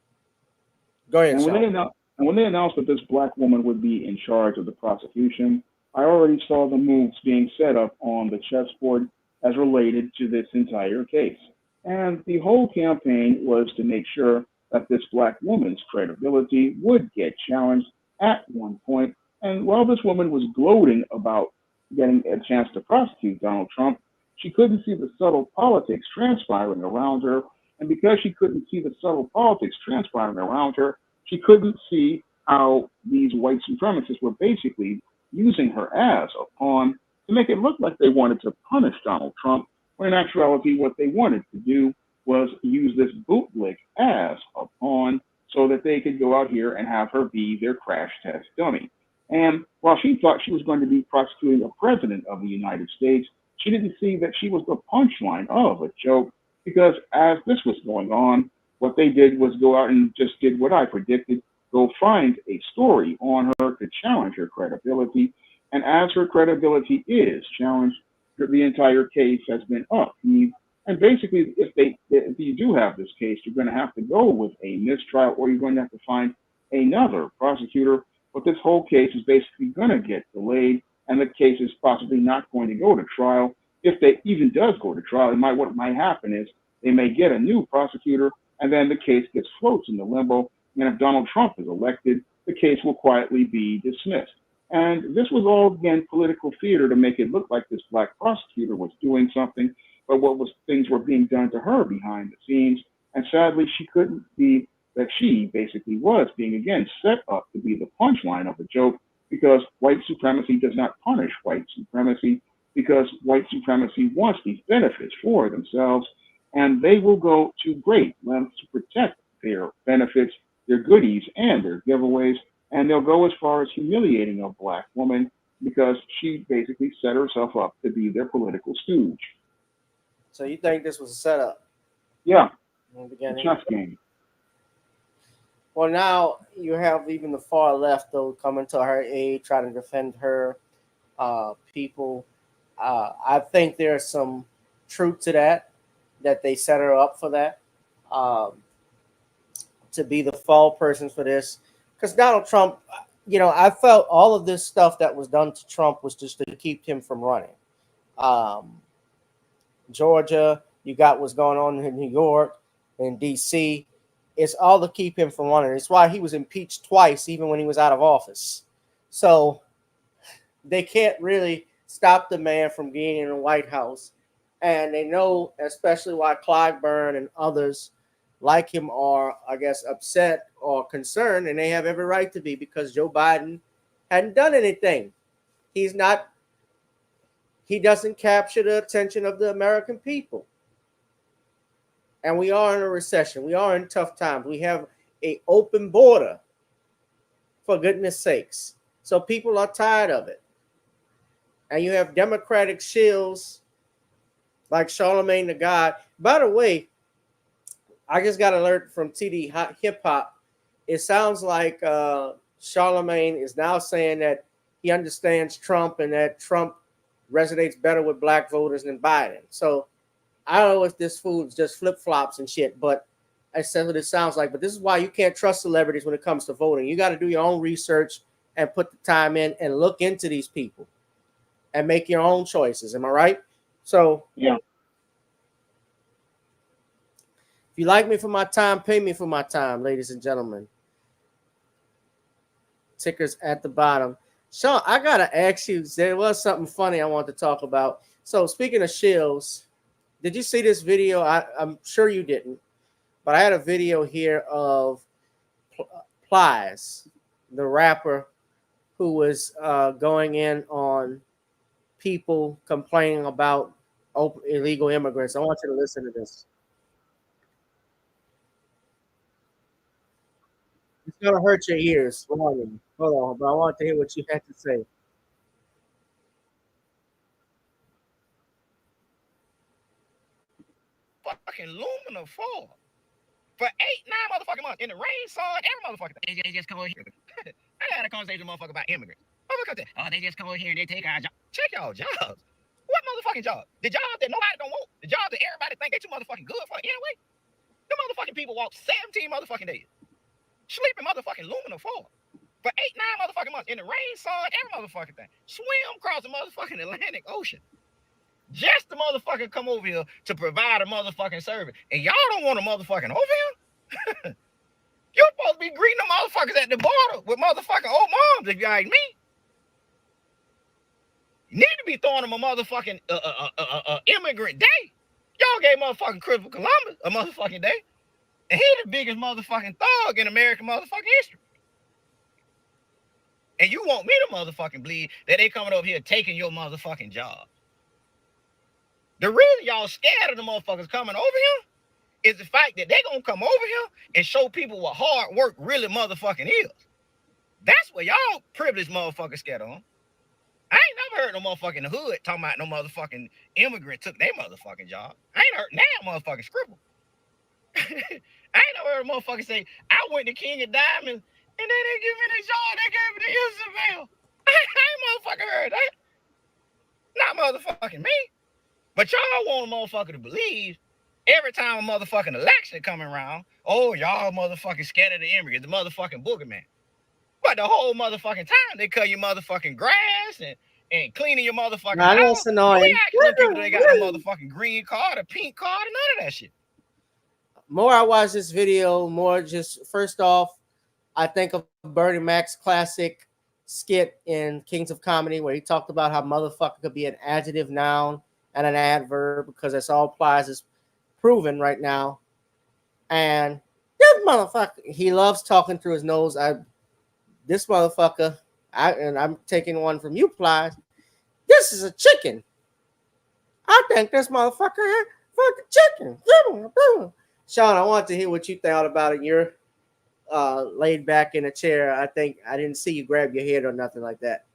Go ahead, Sean. And when they announced that this black woman would be in charge of the prosecution, I already saw the moves being set up on the chessboard as related to this entire case. And the whole campaign was to make sure that this black woman's credibility would get challenged at one point. And while this woman was gloating about getting a chance to prosecute Donald Trump, she couldn't see the subtle politics transpiring around her. And because she couldn't see the subtle politics transpiring around her, she couldn't see how these white supremacists were basically using her as a pawn to make it look like they wanted to punish Donald Trump, when in actuality what they wanted to do was use this bootlick as a pawn so that they could go out here and have her be their crash test dummy. And while she thought she was going to be prosecuting a president of the United States, she didn't see that she was the punchline of a joke, because as this was going on, what they did was go out and just did what I predicted, go find a story on her to challenge her credibility. And as her credibility is challenged, the entire case has been upheaved. And basically, if you do have this case, you're going to have to go with a mistrial, or you're going to have to find another prosecutor. But this whole case is basically going to get delayed, and the case is possibly not going to go to trial. If they even does go to trial, what might happen is they may get a new prosecutor, and then the case gets floats into limbo. And if Donald Trump is elected, the case will quietly be dismissed. And this was all, again, political theater to make it look like this black prosecutor was doing something, but things were being done to her behind the scenes. And sadly, she couldn't see that she basically was being, again, set up to be the punchline of a joke, because white supremacy does not punish white supremacy, because white supremacy wants these benefits for themselves, and they will go to great lengths to protect their benefits, their goodies, and their giveaways, and they'll go as far as humiliating a black woman because she basically set herself up to be their political stooge. So you think this was a setup? Yeah, in the beginning? chess game. Well, now you have even the far left, though, coming to her aid, trying to defend her people. I think there's some truth to that they set her up for that. to be the fall person for this, because Donald Trump, I felt all of this stuff that was done to Trump was just to keep him from running. Georgia, you got what's going on in New York and DC. It's all to keep him from running. It's why he was impeached twice, even when he was out of office. So they can't really stop the man from being in the White House. And they know, especially why Clyburn and others like him are, I guess, upset or concerned, and they have every right to be, because Joe Biden hadn't done anything. He doesn't capture the attention of the American people. And we are in a recession. We are in tough times. We have an open border, for goodness sakes. So people are tired of it. And you have Democratic shills like Charlamagne The God. By the way, I just got an alert from TD Hip Hop. It sounds like Charlamagne is now saying that he understands Trump and that Trump resonates better with black voters than Biden. So I don't know if this fool is just flip-flops and shit, but that's what it sounds like. But this is why you can't trust celebrities when it comes to voting. You got to do your own research and put the time in and look into these people and make your own choices. Am I right? So yeah. If you like me for my time, pay me for my time, ladies and gentlemen. Tickers at the bottom. Sean, I got to ask you, there was something funny I want to talk about. So speaking of shills, did you see this video? I'm sure you didn't, but I had a video here of Plies, the rapper, who was going in on people complaining about illegal immigrants. I want you to listen to this. It's going to hurt your ears. Hold on, but I want to hear what you had to say. Fucking aluminum foil for 8-9 motherfucking months in the rain, sun, every motherfucking thing. They just come over here. I had a conversation with a motherfucker about immigrants. Motherfucker, they just come over here and they take our job. Check y'all jobs. What motherfucking job? The job that nobody don't want. The job that everybody think they too motherfucking good for anyway. The motherfucking people walk 17 motherfucking days, sleeping motherfucking aluminum foil for 8-9 motherfucking months in the rain, sun, every motherfucking thing. Swim across the motherfucking Atlantic Ocean. Just the motherfucker come over here to provide a motherfucking service. And y'all don't want a motherfucking over here? You're supposed to be greeting the motherfuckers at the border with motherfucking old moms, if you ain't me. You need to be throwing them a motherfucking immigrant day. Y'all gave motherfucking Christopher Columbus a motherfucking day. And he the biggest motherfucking thug in American motherfucking history. And you want me to motherfucking believe that they coming over here taking your motherfucking job. The reason y'all scared of the motherfuckers coming over here is the fact that they gonna come over here and show people what hard work really motherfucking is. That's what y'all privileged motherfuckers scared of. I ain't never heard no motherfucking in the hood talking about no motherfucking immigrant took their motherfucking job. I ain't heard now motherfucking scribble. I ain't never heard a motherfucker say, I went to King of Diamonds and they didn't give me the job, they gave me the Isabel. I ain't motherfucking heard that. Not motherfucking me. But y'all want a motherfucker to believe every time a motherfucking election coming around, oh, y'all motherfucking scared of the immigrants, the motherfucking boogeyman. But the whole motherfucking time they cut your motherfucking grass and cleaning your motherfucking house. That's annoying. We actually people that got no motherfucking green card, a pink card, and none of that shit. More I watch this video, more just first off, I think of Bernie Mac's classic skit in Kings of Comedy where he talked about how motherfucker could be an adjective, noun, and an adverb because that's all Plies is proven right now. And this motherfucker, he loves talking through his nose. This motherfucker, and I'm taking one from you, Plies. This is a chicken. I think this motherfucker here fucking chicken. Sean, I want to hear what you thought about it. You're laid back in a chair. I think I didn't see you grab your head or nothing like that.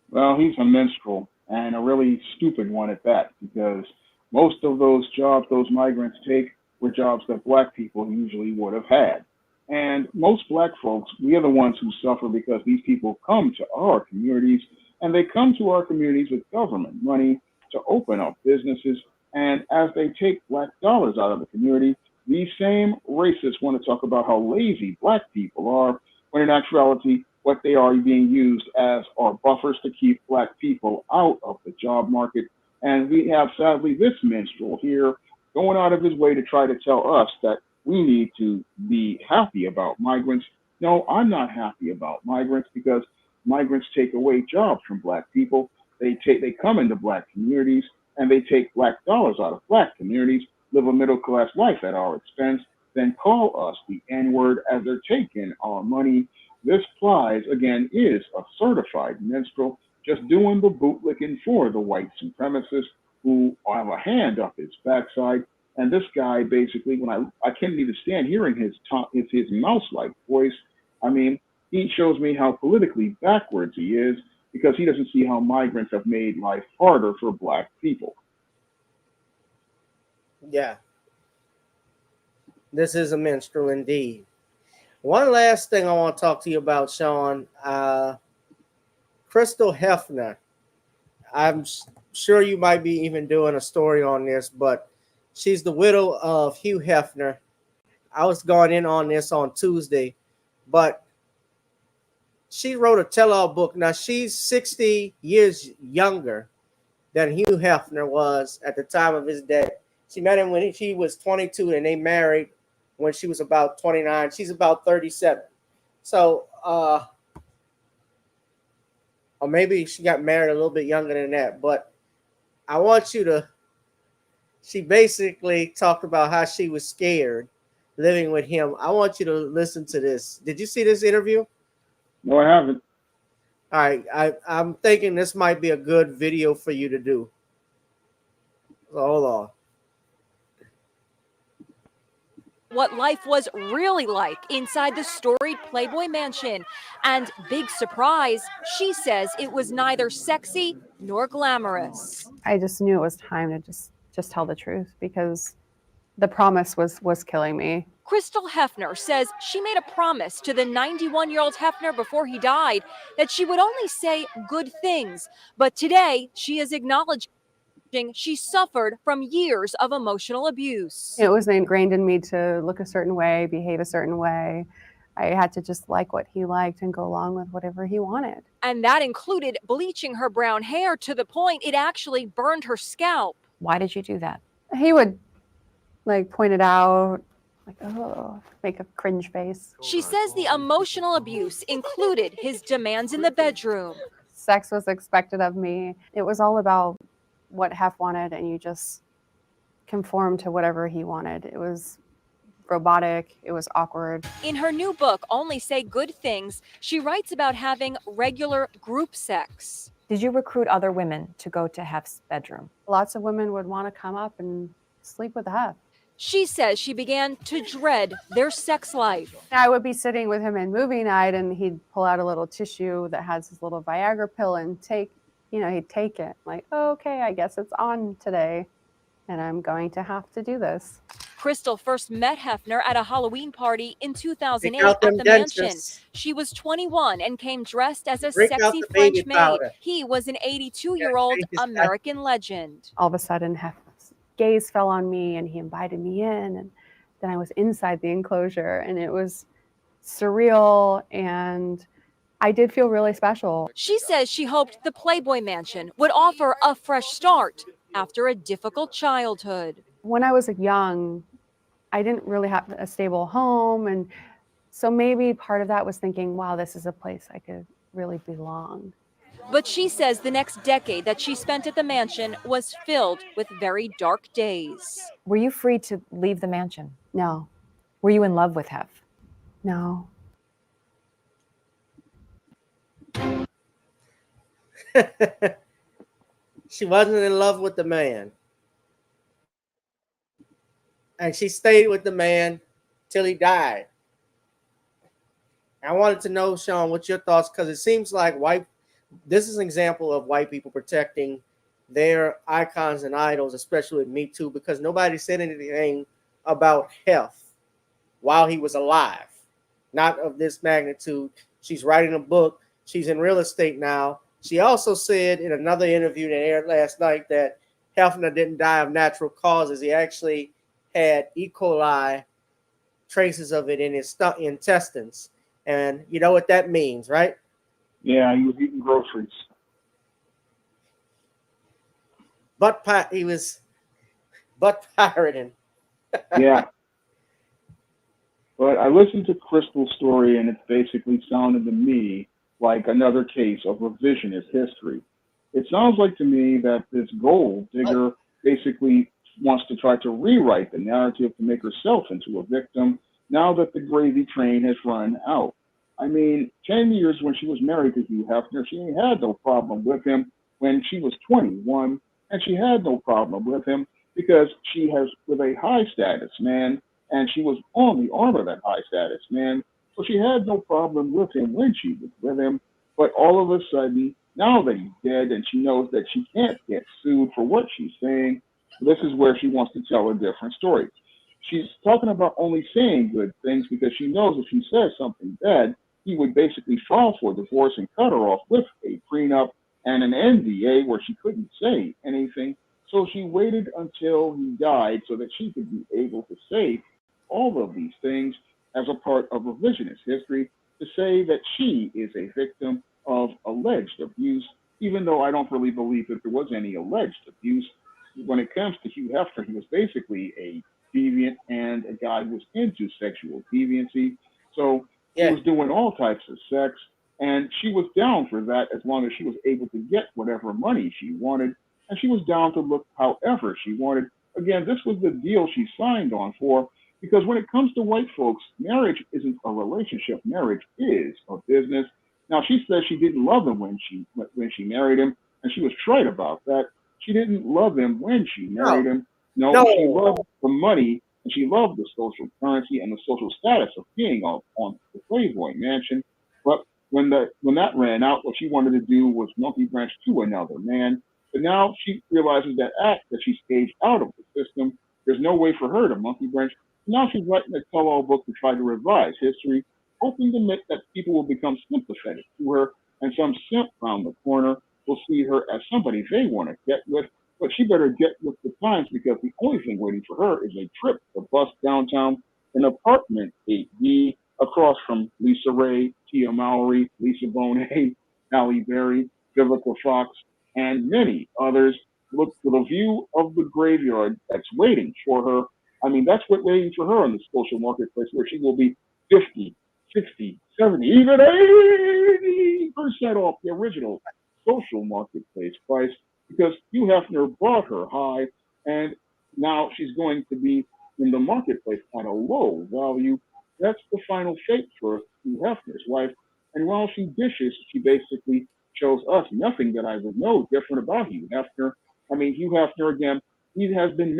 Well, he's a minstrel, and a really stupid one at that, because most of those jobs those migrants take were jobs that black people usually would have had. And most black folks, we are the ones who suffer because these people come to our communities, and they come to our communities with government money to open up businesses. And as they take black dollars out of the community, these same racists want to talk about how lazy black people are, when in actuality, what they are being used as are buffers to keep black people out of the job market. And we have, sadly, this minstrel here going out of his way to try to tell us that we need to be happy about migrants. No, I'm not happy about migrants, because migrants take away jobs from black people. They come into black communities and they take black dollars out of black communities, live a middle class life at our expense, then call us the N-word as they're taking our money. This Plies, again, is a certified minstrel, just doing the bootlicking for the white supremacists who have a hand up his backside. And this guy, basically, when I can't even stand hearing his mouse-like voice. I mean, he shows me how politically backwards he is, because he doesn't see how migrants have made life harder for black people. Yeah. This is a minstrel indeed. One last thing I want to talk to you about, Sean. Crystal Hefner. I'm sure you might be even doing a story on this, but she's the widow of Hugh Hefner. I was going in on this on Tuesday, but she wrote a tell-all book. Now, she's 60 years younger than Hugh Hefner was at the time of his death. She met him when he was 22, and they married when she was about 29. She's about 37. So, or maybe she got married a little bit younger than that. But I want you to, she basically talked about how she was scared living with him. I want you to listen to this. Did you see this interview? No, I haven't. All right. I'm thinking this might be a good video for you to do. So hold on. What life was really like inside the storied Playboy mansion. And big surprise, she says it was neither sexy nor glamorous. I just knew it was time to just tell the truth, because the promise was killing me. Crystal Hefner says she made a promise to the 91-year-old Hefner before he died that she would only say good things. But today, she is acknowledging she suffered from years of emotional abuse. It was ingrained in me to look a certain way, behave a certain way. I had to just like what he liked and go along with whatever he wanted. And that included bleaching her brown hair to the point it actually burned her scalp. Why did you do that? He would point it out, oh, make a cringe face. She says the emotional abuse included his demands in the bedroom. Sex was expected of me. It was all about what Hef wanted, and you just conformed to whatever he wanted. It was robotic. It was awkward. In her new book, Only Say Good Things, she writes about having regular group sex. Did you recruit other women to go to Hef's bedroom? Lots of women would want to come up and sleep with Hef. She says she began to dread their sex life. I would be sitting with him in movie night, and he'd pull out a little tissue that has his little Viagra pill and he'd take it. Like, oh, okay, I guess it's on today, and I'm going to have to do this. Crystal first met Hefner at a Halloween party in 2008 at the mansion. She was 21 and came dressed as a sexy French maid. He was an 82-year-old American legend. All of a sudden, Hef's gaze fell on me, and he invited me in, and then I was inside the enclosure, and it was surreal, and I did feel really special. She says she hoped the Playboy Mansion would offer a fresh start after a difficult childhood. When I was young, I didn't really have a stable home, and so maybe part of that was thinking, wow, this is a place I could really belong. But she says the next decade that she spent at the mansion was filled with very dark days. Were you free to leave the mansion? No. Were you in love with Hef? No. She wasn't in love with the man. And she stayed with the man till he died. I wanted to know, Sean, what's your thoughts? Because it seems like this is an example of white people protecting their icons and idols, especially with Me Too, because nobody said anything about Hef while he was alive. Not of this magnitude. She's writing a book. She's in real estate now. She also said in another interview that aired last night that Hefner didn't die of natural causes. He actually had E. coli traces of it in his intestines. And you know what that means, right? Yeah, he was eating groceries. He was butt pirating. Yeah. But I listened to Crystal's story, and it basically sounded to me like another case of revisionist history. It sounds like to me that this gold digger basically wants to try to rewrite the narrative to make herself into a victim now that the gravy train has run out. I mean, 10 years when she was married to Hugh Hefner, she had no problem with him when she was 21, and she had no problem with him because she has with a high status man, and she was on the arm of that high status man. So she had no problem with him when she was with him. But all of a sudden, now that he's dead and she knows that she can't get sued for what she's saying, this is where she wants to tell a different story. She's talking about only saying good things because she knows if she says something bad, he would basically file for divorce and cut her off with a prenup and an NDA where she couldn't say anything. So she waited until he died so that she could be able to say all of these things as a part of revisionist history, to say that she is a victim of alleged abuse, even though I don't really believe that there was any alleged abuse. When it comes to Hugh Hefner, he was basically a deviant and a guy who was into sexual deviancy. So he was doing all types of sex, and she was down for that as long as she was able to get whatever money she wanted, and she was down to look however she wanted. Again, this was the deal she signed on for, because when it comes to white folks, marriage isn't a relationship. Marriage is a business. Now, she says she didn't love him when she married him, and she was trite about that. She didn't love him when she married him. No, she loved the money, and she loved the social currency and the social status of being on the Playboy Mansion. But when that ran out, what she wanted to do was monkey branch to another man. But now she realizes that she's aged out of the system. There's no way for her to monkey branch. Now she's writing a tell-all book to try to revise history, hoping to make that people will become sympathetic to her, and some simp round the corner will see her as somebody they want to get with. But she better get with the times, because the only thing waiting for her is a trip to bust downtown, an apartment 8D across from Lisa Ray, Tia Mowry, Lisa Bonet, Halle Berry, Vivica Fox, and many others. Look for the view of the graveyard that's waiting for her. I mean, that's what's waiting for her in the social marketplace, where she will be 50, 60, 70, even 80% off the original social marketplace price, because Hugh Hefner bought her high, and now she's going to be in the marketplace at a low value. That's the final fate for Hugh Hefner's wife. And while she dishes, she basically shows us nothing that I would know different about Hugh Hefner. I mean, Hugh Hefner, again, he has been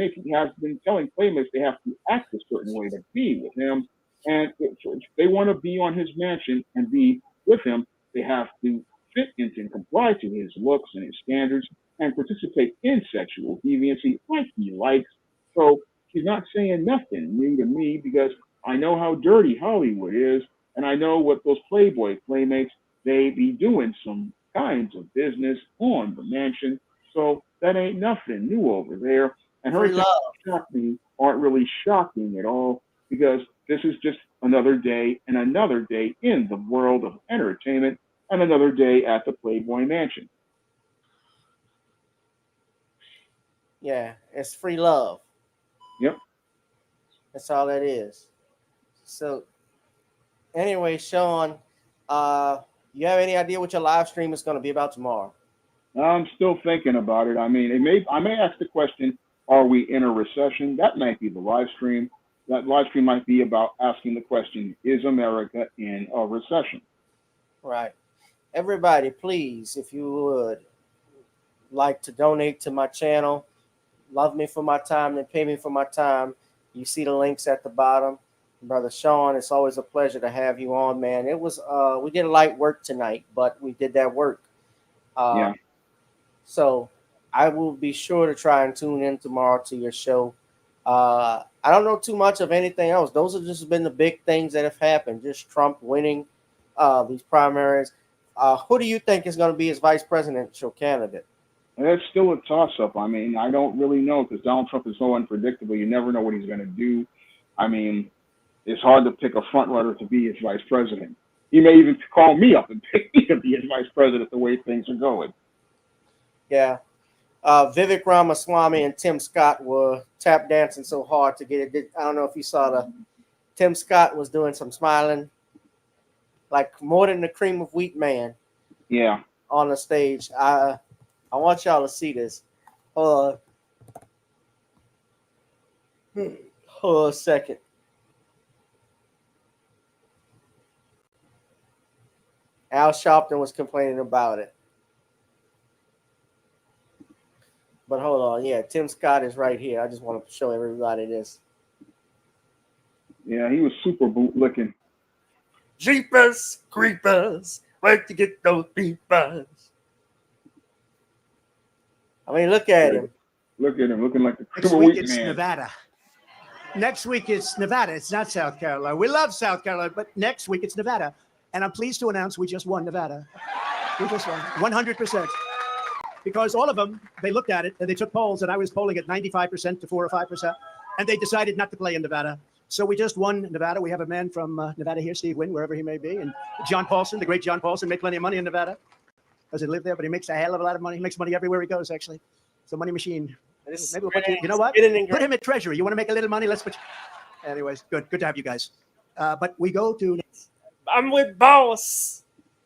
telling playmates they have to act a certain way to be with him. And if they want to be on his mansion and be with him, they have to fit into and comply to his looks and his standards and participate in sexual deviancy like he likes. So she's not saying nothing new to me, because I know how dirty Hollywood is, and I know what those Playboy playmates, they be doing some kinds of business on the mansion. So that ain't nothing new over there. And her things aren't really shocking at all, because this is just another day and another day in the world of entertainment and another day at the Playboy Mansion. Yeah, it's free love. Yep. That's all that is. So anyway, Sean, you have any idea what your live stream is going to be about tomorrow? I'm still thinking about it. I mean, I may ask the question, are we in a recession? That might be the live stream. That live stream might be about asking the question, is America in a recession? Right. Everybody, please, if you would like to donate to my channel, love me for my time and pay me for my time, you see the links at the bottom. Brother Sean, it's always a pleasure to have you on, man. It was we did light work tonight, but we did that work. Yeah. So I will be sure to try and tune in tomorrow to your show. I don't know too much of anything else. Those have just been the big things that have happened. Just Trump winning these primaries. Who do you think is going to be his vice presidential candidate? It's still a toss-up. I mean, I don't really know because Donald Trump is so unpredictable. You never know what he's going to do. I mean, it's hard to pick a front runner to be his vice president. He may even call me up and pick me to be his vice president the way things are going. Yeah. Vivek Ramaswamy and Tim Scott were tap dancing so hard to get it. I don't know if you saw the Tim Scott was doing some smiling, like more than the cream of wheat man. Yeah. On the stage. I want y'all to see this. Hold a second. Al Sharpton was complaining about it. But hold on. Yeah, Tim Scott is right here. I just want to show everybody this. Yeah, he was super bootlicking. Jeepers, creepers, where'd you get those peepers? I mean, look at him. Look at him, looking like the Next cream of week wheat it's man. Nevada. Next week it's Nevada. It's not South Carolina. We love South Carolina, but next week it's Nevada. And I'm pleased to announce we just won Nevada. We just won 100%. Because all of them, they looked at it and they took polls, and I was polling at 95% to 4 or 5%, and they decided not to play in Nevada. So we just won Nevada. We have a man from Nevada here, Steve Wynn, wherever he may be, and John Paulson, the great John Paulson, made plenty of money in Nevada. Doesn't live there, but he makes a hell of a lot of money. He makes money everywhere he goes, actually. It's a money machine. Maybe we'll put you know what? Put him at Treasury. You want to make a little money? Let's put you. Anyways, good to have you guys. But we go to. I'm with boss.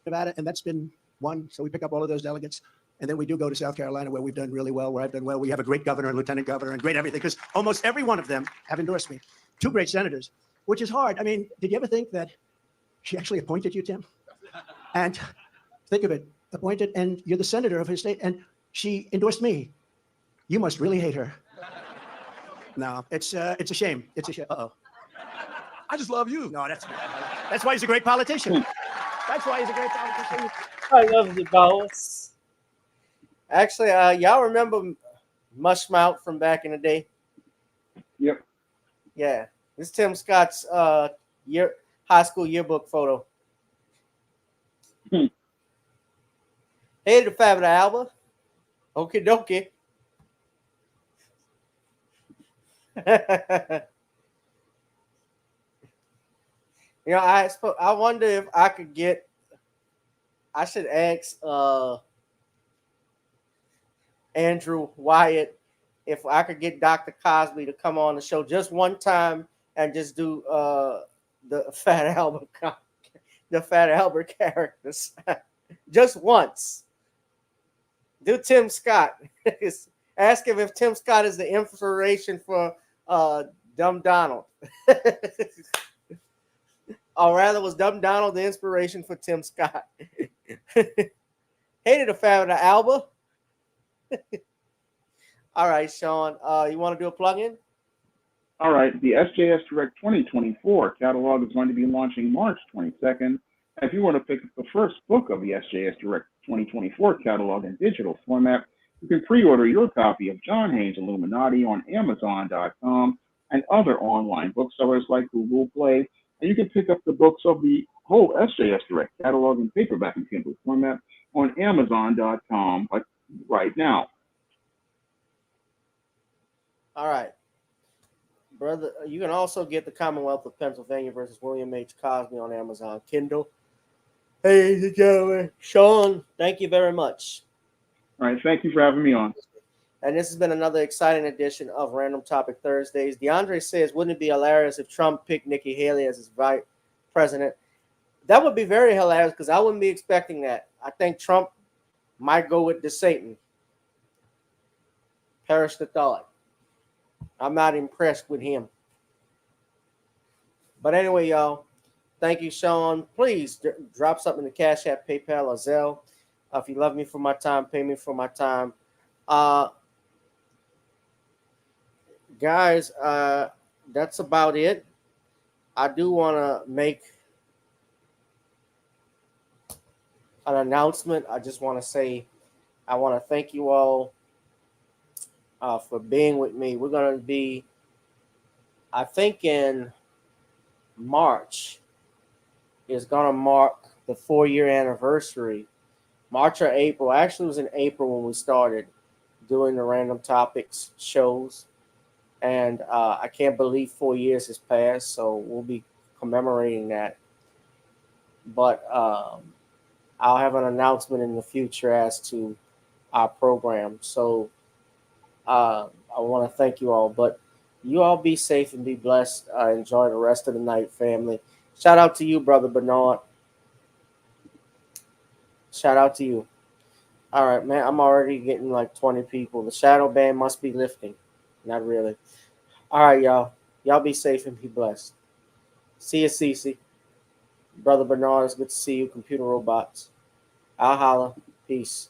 Nevada, and that's been won. So we pick up all of those delegates. And then we do go to South Carolina, where we've done really well, where I've done well. We have a great governor and lieutenant governor and great everything, because almost every one of them have endorsed me. 2 great senators, which is hard. I mean, did you ever think that she actually appointed you, Tim? And think of it, appointed, and you're the senator of his state, and she endorsed me. You must really hate her. No, it's a shame. It's a shame. Uh-oh. I just love you. No, that's why he's a great politician. That's why he's a great politician. I love the boss. Actually, y'all remember Mushmouth from back in the day? Yep. Yeah. This is Tim Scott's high school yearbook photo. Hey, the Fab Alba. Okie dokie. You know, I wonder if I could get. I should ask Andrew Wyatt if I could get Dr. Cosby to come on the show just one time and just do the Fat Albert characters just once. Do Tim Scott. Ask him if Tim Scott is the inspiration for Dumb Donald. Or rather, was Dumb Donald the inspiration for Tim Scott? Hated the Fab Alba. All right, Sean, you want to do a plug-in? All right, the SJS Direct 2024 catalog is going to be launching March 22nd. If you want to pick up the first book of the SJS Direct 2024 catalog in digital format, you can pre-order your copy of John Haynes' Illuminati on Amazon.com and other online booksellers like Google Play. And you can pick up the books of the whole SJS Direct catalog in paperback and Kindle format on Amazon.com right now. All right. Brother, you can also get the Commonwealth of Pennsylvania versus William H. Cosby on Amazon Kindle. Hey, gentlemen. Sean, thank you very much. All right, thank you for having me on. And this has been another exciting edition of Random Topic Thursdays. DeAndre says, wouldn't it be hilarious if Trump picked Nikki Haley as his vice president? That would be very hilarious because I wouldn't be expecting that. I think Trump might go with the Satan. Perish the thought. I'm not impressed with him. But anyway, y'all, thank you, Sean. Please drop something in the Cash App, PayPal, or Zelle. If you love me for my time, pay me for my time. Guys, that's about it. I do want to make an announcement. I just want to say I want to thank you all for being with me. We're going to be, I think in March is going to mark the 4-year anniversary. March or April. Actually, it was in April when we started doing the random topics shows. And I can't believe 4 years has passed, so we'll be commemorating that. But I'll have an announcement in the future as to our program. So I want to thank you all. But you all be safe and be blessed. Enjoy the rest of the night, family. Shout out to you, Brother Bernard. Shout out to you. All right, man. I'm already getting like 20 people. The shadow ban must be lifting. Not really. All right, y'all. Y'all be safe and be blessed. See you, Cece. Brother Bernard, it's good to see you, computer robots. I'll holla. Peace.